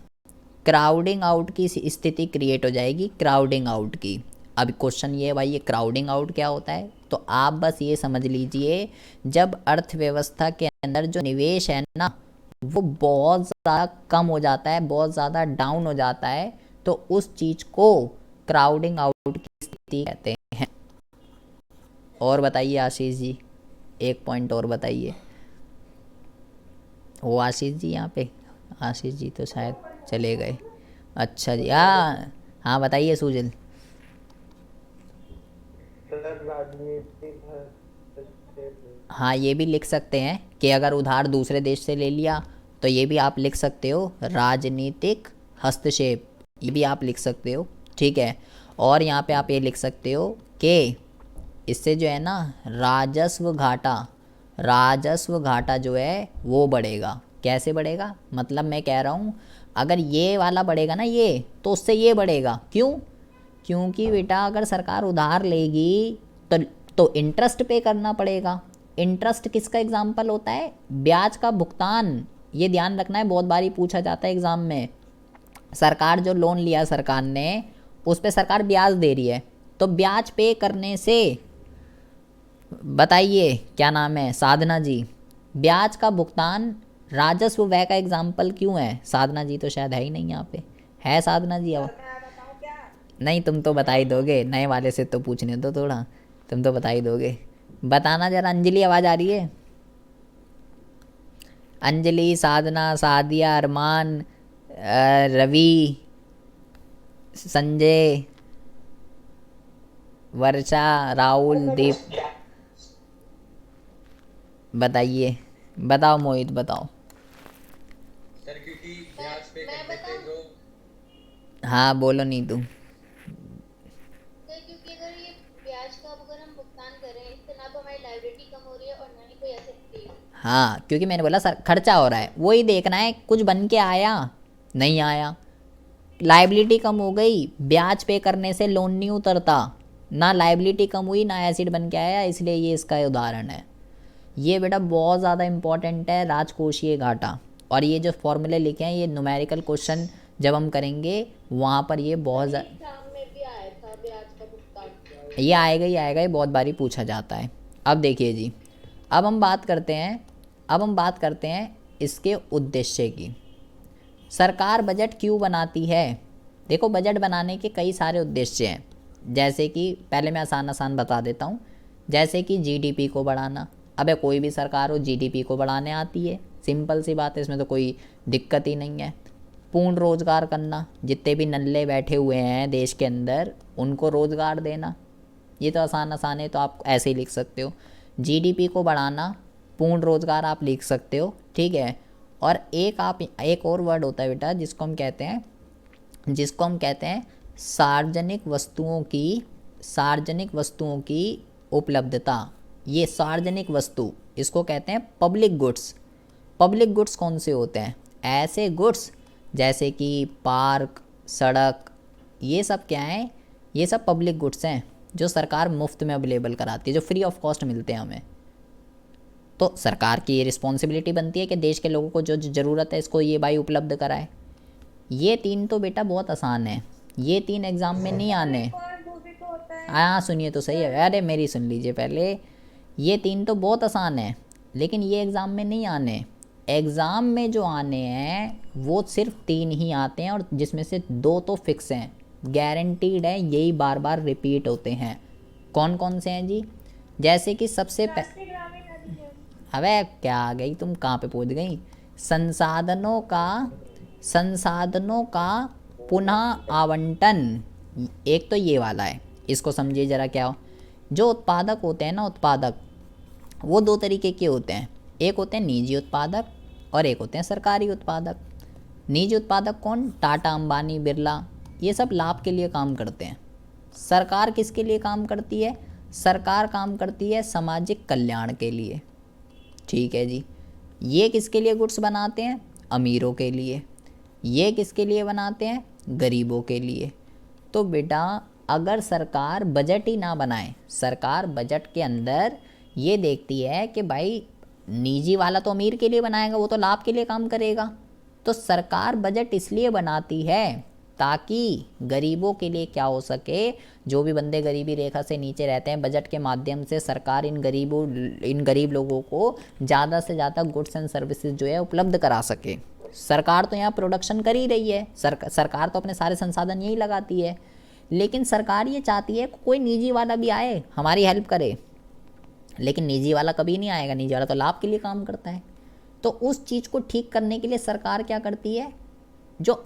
क्राउडिंग आउट की स्थिति क्रिएट हो जाएगी, क्राउडिंग आउट की। अब क्वेश्चन ये है भाई, ये क्राउडिंग आउट क्या होता है? तो आप बस ये समझ लीजिए, जब अर्थव्यवस्था के अंदर जो निवेश है ना वो बहुत ज़्यादा कम हो जाता है, बहुत ज़्यादा डाउन हो जाता है, तो उस चीज़ को क्राउडिंग आउट की स्थिति कहते हैं। और बताइए आशीष जी, एक पॉइंट और बताइए। वो आशीष जी यहाँ पे, आशीष जी तो शायद चले गए। अच्छा जी, हाँ हाँ बताइए सुजल। सर राजनीतिक हाँ ये भी लिख सकते हैं कि अगर उधार दूसरे देश से ले लिया तो ये भी आप लिख सकते हो राजनीतिक हस्तक्षेप, ये भी आप लिख सकते हो, ठीक है। और यहाँ पे आप ये लिख सकते हो कि इससे जो है ना राजस्व घाटा जो है वो बढ़ेगा। कैसे बढ़ेगा? मतलब मैं कह रहा हूँ अगर ये वाला बढ़ेगा ना ये, तो उससे ये बढ़ेगा। क्यों? क्योंकि बेटा अगर सरकार उधार लेगी तो इंटरेस्ट पे करना पड़ेगा। इंटरेस्ट किसका एग्जाम्पल होता है? ब्याज का भुगतान। ये ध्यान रखना है, बहुत बारी पूछा जाता है एग्ज़ाम में। सरकार जो लोन लिया सरकार ने, उस पे सरकार ब्याज दे रही है, तो ब्याज पे करने से, बताइए क्या नाम है, साधना जी, ब्याज का भुगतान राजस्व व्यय का एग्जाम्पल क्यों है? साधना जी तो शायद है ही नहीं यहाँ पे, है साधना जी? अब नहीं, तुम तो बता ही दोगे, नए वाले से तो पूछने दो थोड़ा, तुम तो बता ही दोगे। बताना जरा। अंजलि आवाज़ आ रही है? अंजलि, साधना, सादिया, अरमान, रवि, संजय, वर्षा, राहुल, दीप, बताइए। बताओ मोहित, बताओ। सर क्योंकि ब्याज पे करने पे जो हाँ बोलो नीतू। सर क्योंकि अगर ये ब्याज का अगर हम भुगतान कर रहे हैं, इससे ना तो हमारी लाइबिलिटी कम हो रही है और ना ही कोई एसेट फ्री है। हाँ क्योंकि मैंने बोला सर खर्चा हो रहा है, वही देखना है कुछ बन के आया नहीं आया। लाइबिलिटी कम हो गई, ब्याज पे करने से लोन नहीं उतरता, ना लाइबिलिटी कम हुई ना एसिड बन के आया, इसलिए ये इसका उदाहरण है। ये बेटा बहुत ज़्यादा इम्पॉर्टेंट है, राजकोषीय घाटा। और ये जो फॉर्मूले लिखे हैं ये न्यूमेरिकल क्वेश्चन जब हम करेंगे वहाँ पर ये बहुत एग्जाम में भी आया था ब्याज का भुगतान। ये आएगा ही आएगा, ये बहुत बारी पूछा जाता है। अब देखिए जी, अब हम बात करते हैं इसके उद्देश्य की। सरकार बजट क्यों बनाती है? देखो बजट बनाने के कई सारे उद्देश्य हैं, जैसे कि पहले मैं आसान बता देता हूँ, जैसे कि जीडीपी को बढ़ाना। अबे कोई भी सरकार हो जीडीपी को बढ़ाने आती है, सिंपल सी बात है, इसमें तो कोई दिक्कत ही नहीं है। पूर्ण रोज़गार करना, जितने भी नल्ले बैठे हुए हैं देश के अंदर उनको रोज़गार देना, ये तो आसान है, तो आप ऐसे ही लिख सकते हो। जीडीपी को बढ़ाना, पूर्ण रोज़गार आप लिख सकते हो, ठीक है। और एक और वर्ड होता है बेटा जिसको हम कहते हैं सार्वजनिक वस्तुओं की उपलब्धता। ये सार्वजनिक वस्तु, इसको कहते हैं पब्लिक गुड्स। पब्लिक गुड्स कौन से होते हैं? ऐसे गुड्स जैसे कि पार्क, सड़क, ये सब क्या है? ये सब पब्लिक गुड्स हैं जो सरकार मुफ्त में अवेलेबल कराती है, जो फ्री ऑफ कॉस्ट मिलते हैं हमें। तो सरकार की ये रिस्पॉन्सिबिलिटी बनती है कि देश के लोगों को जो ज़रूरत है इसको ये भाई उपलब्ध कराए। ये तीन तो बेटा बहुत आसान है, ये तीन एग्ज़ाम में नहीं आने। हाँ सुनिए तो सही है, अरे मेरी सुन लीजिए पहले। ये तीन तो बहुत आसान है लेकिन ये एग्ज़ाम में नहीं आने। एग्ज़ाम में जो आने हैं वो सिर्फ तीन ही आते हैं, और जिसमें से दो तो फिक्स हैं, गारंटीड है, यही बार बार रिपीट होते हैं। कौन कौन से हैं जी? जैसे कि सबसे अबे क्या आ गई तुम, कहाँ पे पहुँच गई? संसाधनों का संसाधनों का पुनः आवंटन, एक तो ये वाला है, इसको समझिए ज़रा क्या हो। जो उत्पादक होते हैं ना, उत्पादक, वो दो तरीके के होते हैं, एक होते हैं निजी उत्पादक और एक होते हैं सरकारी उत्पादक। निजी उत्पादक कौन? टाटा, अंबानी, बिरला, ये सब लाभ के लिए काम करते हैं। सरकार किसके लिए काम करती है? सरकार काम करती है सामाजिक कल्याण के लिए। ठीक है जी। ये किसके लिए गुड्स बनाते हैं? अमीरों के लिए। ये किसके लिए बनाते हैं? गरीबों के लिए। तो बेटा अगर सरकार बजट ही ना बनाए, सरकार बजट के अंदर ये देखती है कि भाई निजी वाला तो अमीर के लिए बनाएगा, वो तो लाभ के लिए काम करेगा, तो सरकार बजट इसलिए बनाती है ताकि गरीबों के लिए क्या हो सके, जो भी बंदे गरीबी रेखा से नीचे रहते हैं, बजट के माध्यम से सरकार इन गरीब लोगों को ज़्यादा से ज़्यादा गुड्स एंड सर्विसेज जो है उपलब्ध करा सके। सरकार तो यहाँ प्रोडक्शन कर ही रही है, सरकार तो अपने सारे संसाधन यही लगाती है, लेकिन सरकार ये चाहती है कोई निजी वाला भी आए हमारी हेल्प करे, लेकिन निजी वाला कभी नहीं आएगा, निजी वाला तो लाभ के लिए काम करता है। तो उस चीज़ को ठीक करने के लिए सरकार क्या करती है, जो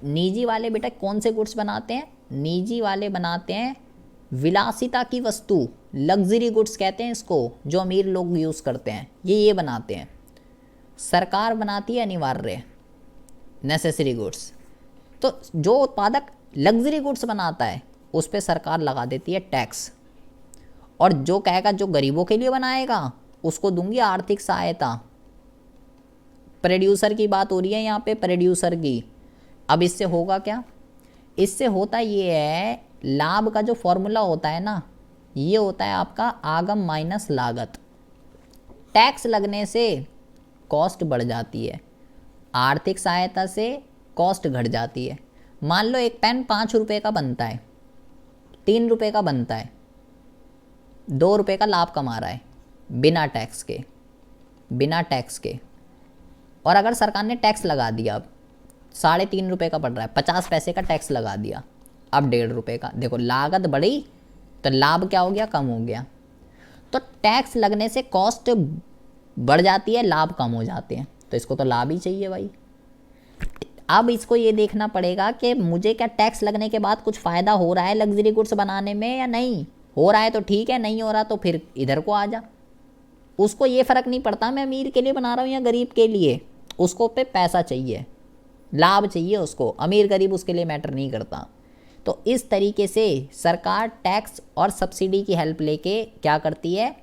निजी वाले बेटा कौन से गुड्स बनाते हैं? निजी वाले बनाते हैं विलासिता की वस्तु, लग्जरी गुड्स कहते हैं इसको, जो अमीर लोग यूज़ करते हैं, ये बनाते हैं। सरकार बनाती है अनिवार्य नेसेसरी गुड्स। तो जो उत्पादक लग्जरी गुड्स बनाता है उस पर सरकार लगा देती है टैक्स, और जो कहेगा जो गरीबों के लिए बनाएगा उसको दूंगी आर्थिक सहायता। प्रोड्यूसर की बात हो रही है यहाँ पे, प्रोड्यूसर की। अब इससे होगा क्या? इससे होता ये है, लाभ का जो फॉर्मूला होता है ना, ये होता है आपका आगम माइनस लागत। टैक्स लगने से कॉस्ट बढ़ जाती है, आर्थिक सहायता से कॉस्ट घट जाती है। मान लो एक पेन 5 रुपये का बनता है, 3 रुपये का बनता है, 2 रुपये का लाभ कमा रहा है बिना टैक्स के, बिना टैक्स के। और अगर सरकार ने टैक्स लगा दिया, अब 3.5 रुपये का पड़ रहा है, 50 पैसे का टैक्स लगा दिया, अब 1.5 रुपये का। देखो लागत बढ़ी तो लाभ क्या हो गया? कम हो गया। तो टैक्स लगने से कॉस्ट बढ़ जाती है, लाभ कम हो जाते हैं, तो इसको तो लाभ ही चाहिए भाई। अब इसको ये देखना पड़ेगा कि मुझे क्या टैक्स लगने के बाद कुछ फ़ायदा हो रहा है लग्जरी गुड्स बनाने में या नहीं हो रहा है, तो ठीक है, नहीं हो रहा तो फिर इधर को आ जा। उसको ये फ़र्क नहीं पड़ता मैं अमीर के लिए बना रहा हूँ या गरीब के लिए, उसको पे पैसा चाहिए, लाभ चाहिए उसको, अमीर गरीब उसके लिए मैटर नहीं करता। तो इस तरीके से सरकार टैक्स और सब्सिडी की हेल्प लेके क्या करती है,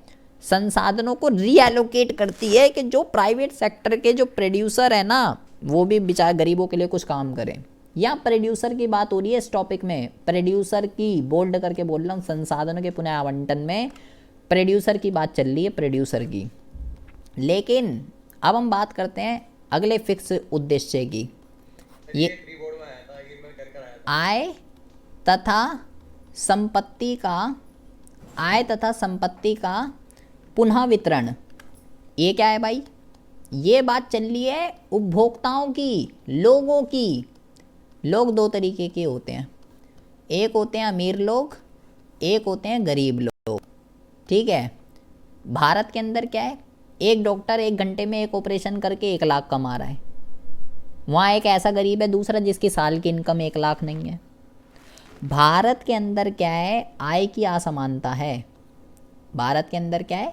संसाधनों को रीएलोकेट करती है कि जो प्राइवेट सेक्टर के जो प्रोड्यूसर है ना, वो भी बेचारे गरीबों के लिए कुछ काम करें। यहाँ प्रोड्यूसर की बात हो रही है इस टॉपिक में, प्रोड्यूसर की, बोल्ड करके बोल रहा हूँ, संसाधनों के पुनः आवंटन में प्रोड्यूसर की बात चल रही है, प्रोड्यूसर की। लेकिन अब हम बात करते हैं अगले फिक्स उद्देश्य की। ये कीबोर्ड में आया था, ये मैं कर आया था। आय तथा संपत्ति का पुनः वितरण। ये क्या है भाई? ये बात चल रही है उपभोक्ताओं की, लोगों की। लोग दो तरीके के होते हैं, एक होते हैं अमीर लोग, एक होते हैं गरीब लोग। ठीक है, भारत के अंदर क्या है, एक डॉक्टर 1 घंटे में एक ऑपरेशन करके 1 लाख कमा रहा है, वहाँ एक ऐसा गरीब है दूसरा जिसकी साल की इनकम 1 लाख नहीं है। भारत के अंदर क्या है, आय की असमानता है। भारत के अंदर क्या है,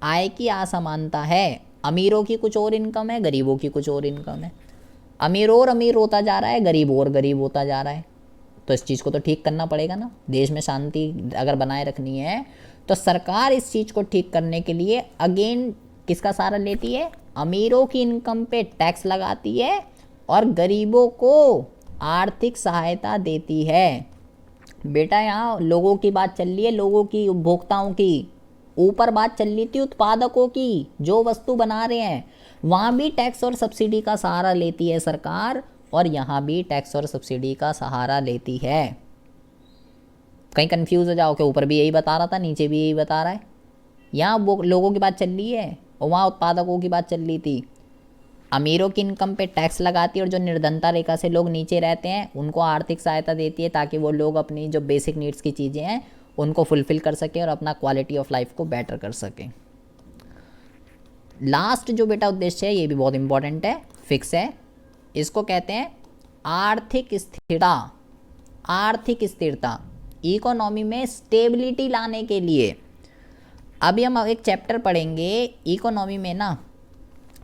आय की असमानता है। अमीरों की कुछ और इनकम है, गरीबों की कुछ और इनकम है। अमीर और अमीर होता जा रहा है, गरीब और गरीब होता जा रहा है। तो इस चीज़ को तो ठीक करना पड़ेगा ना, देश में शांति अगर बनाए रखनी है तो सरकार इस चीज़ को ठीक करने के लिए अगेन किसका सहारा लेती है, अमीरों की इनकम पे टैक्स लगाती है और गरीबों को आर्थिक सहायता देती है। बेटा यहाँ लोगों की बात चल रही है, लोगों की, उपभोक्ताओं की। ऊपर बात चल रही थी उत्पादकों की, जो वस्तु बना रहे हैं, वहाँ भी टैक्स और सब्सिडी का सहारा लेती है सरकार, और यहाँ भी टैक्स और सब्सिडी का सहारा लेती है। कहीं कंफ्यूज हो जाओ कि ऊपर भी यही बता रहा था, नीचे भी यही बता रहा है। यहाँ वो लोगों की बात चल रही है और वहाँ उत्पादकों की बात चल रही थी। अमीरों की इनकम पे टैक्स लगाती है और जो निर्धनता रेखा से लोग नीचे रहते हैं उनको आर्थिक सहायता देती है, ताकि वो लोग अपनी जो बेसिक नीड्स की चीज़ें हैं उनको फुलफ़िल कर सकें और अपना क्वालिटी ऑफ लाइफ को बेटर कर सकें। लास्ट जो बेटा उद्देश्य है, ये भी बहुत इंपॉर्टेंट है, फिक्स है, इसको कहते हैं आर्थिक स्थिरता। आर्थिक स्थिरता, इकोनॉमी में स्टेबिलिटी लाने के लिए। अभी हम एक चैप्टर पढ़ेंगे इकोनॉमी में ना,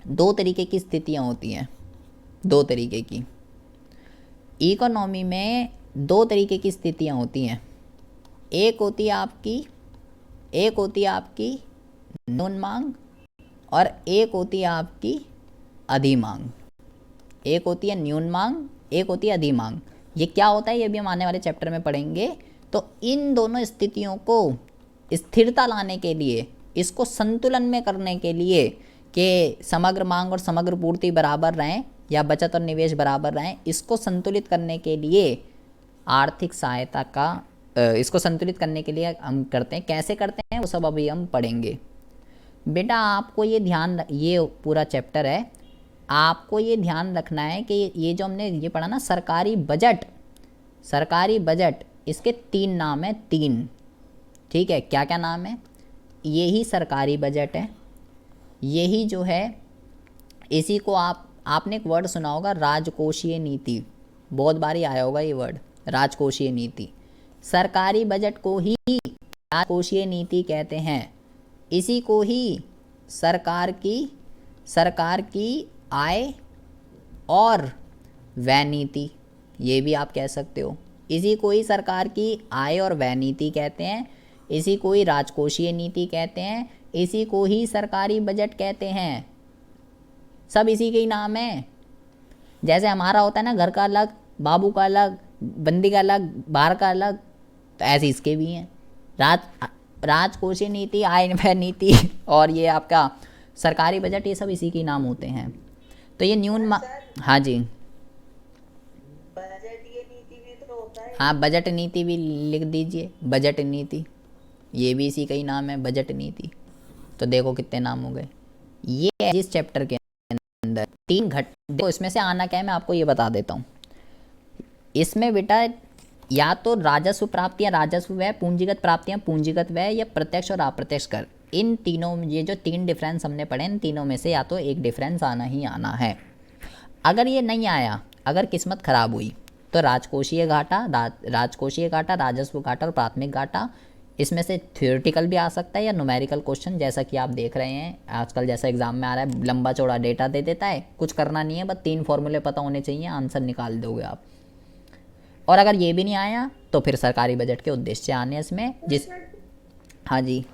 दो तरीके की स्थितियाँ होती हैं, दो तरीके की। इकोनॉमी में दो तरीके की स्थितियाँ होती हैं। एक होती है आपकी न्यून मांग और एक होती है आपकी अधि मांग। एक होती है न्यून मांग, एक होती है अधि मांग। ये क्या होता है ये भी हम आने वाले चैप्टर में पढ़ेंगे। तो इन दोनों स्थितियों को स्थिरता लाने के लिए, इसको संतुलन में करने के लिए कि समग्र मांग और समग्र पूर्ति बराबर रहें या बचत और निवेश बराबर रहें, इसको संतुलित करने के लिए आर्थिक सहायता का इसको संतुलित करने के लिए हम करते हैं। कैसे करते हैं वो सब अभी हम पढ़ेंगे। बेटा आपको ये ध्यान, ये पूरा चैप्टर है, आपको ये ध्यान रखना है कि ये जो हमने ये पढ़ा ना सरकारी बजट, सरकारी बजट, इसके तीन नाम हैं, तीन। ठीक है, क्या क्या नाम है? यही सरकारी बजट है, यही जो है, इसी को आपने एक वर्ड सुना होगा राजकोषीय नीति, बहुत बारी आया होगा ये वर्ड, राजकोषीय नीति। सरकारी बजट को ही राजकोषीय नीति कहते हैं। इसी को ही सरकार की आय और व्यय नीति, ये भी आप कह सकते हो। इसी को ही सरकार की आय और व्यय नीति कहते हैं, इसी को ही राजकोषीय नीति कहते हैं, इसी को ही सरकारी बजट कहते हैं। सब इसी के ही नाम है। जैसे हमारा होता है ना घर का अलग, बाबू का अलग, बंदी का अलग, बाहर का अलग, तो ऐसे इसके भी हैं। राजकोषीय नीति, आय व्यय नीति और ये आपका सरकारी बजट, ये सब इसी के नाम होते हैं। तो ये हाँ जी, बजट ये नीति भी तो होता है। हाँ बजट नीति भी लिख दीजिए, बजट नीति, ये भी इसी का ही नाम है, बजट नीति। तो देखो कितने नाम हो गए। ये है जिस चैप्टर के अंदर तीन देखो इसमें से आना क्या है मैं आपको ये बता देता हूँ। इसमें बेटा या तो राजस्व प्राप्तियाँ, राजस्व व्यय, पूंजीगत प्राप्तियाँ, पूंजीगत व्यय, या प्रत्यक्ष और अप्रत्यक्ष कर, इन तीनों, ये जो तीन डिफरेंस हमने पढ़े, इन तीनों में से या तो एक डिफरेंस आना ही आना है। अगर ये नहीं आया, अगर किस्मत खराब हुई, तो राजकोषीय घाटा, राजस्व घाटा और प्राथमिक घाटा, इसमें से थ्योरेटिकल भी आ सकता है या न्यूमेरिकल क्वेश्चन, जैसा कि आप देख रहे हैं आजकल जैसा एग्जाम में आ रहा है, लंबा चौड़ा डेटा दे देता है, कुछ करना नहीं है, बस 3 फॉर्मूले पता होने चाहिए, आंसर निकाल दोगे आप। और अगर ये भी नहीं आया तो फिर सरकारी बजट के उद्देश्य आने इसमें, जिस हाँ जी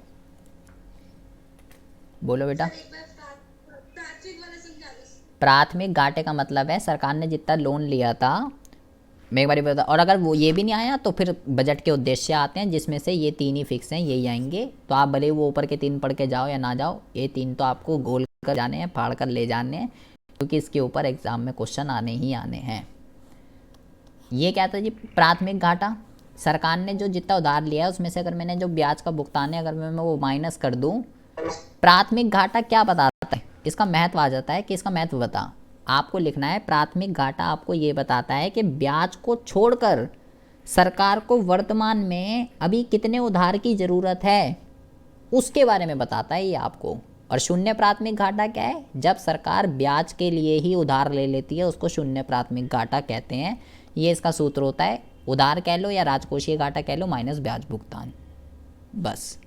बोलो बेटा। प्राथमिक घाटे का मतलब है सरकार ने जितना लोन लिया था, मैं एक बार बता, और अगर वो ये भी नहीं आया तो फिर बजट के उद्देश्य आते हैं, जिसमें से ये तीन ही फिक्स हैं, यही आएंगे। तो आप भले वो ऊपर के 3 पढ़ के जाओ या ना जाओ, ये 3 तो आपको गोल कर जाने हैं, फाड़ कर ले जाने हैं, क्योंकि इसके ऊपर एग्जाम में क्वेश्चन आने ही आने हैं। ये क्या था जी? प्राथमिक घाटा, सरकार ने जो जितना उधार लिया है उसमें से अगर मैंने जो ब्याज का भुगतान है अगर मैं वो माइनस कर दूं, प्राथमिक घाटा क्या बताता है? इसका महत्व आ जाता है कि इसका महत्व बता, आपको लिखना है। प्राथमिक घाटा आपको ये बताता है कि ब्याज को छोड़कर सरकार को वर्तमान में अभी कितने उधार की ज़रूरत है, उसके बारे में बताता है ये आपको। और शून्य प्राथमिक घाटा क्या है? जब सरकार ब्याज के लिए ही उधार ले लेती है, उसको शून्य प्राथमिक घाटा कहते हैं। ये इसका सूत्र होता है, उधार कह लो या राजकोषीय घाटा कह लो माइनस ब्याज भुगतान, बस।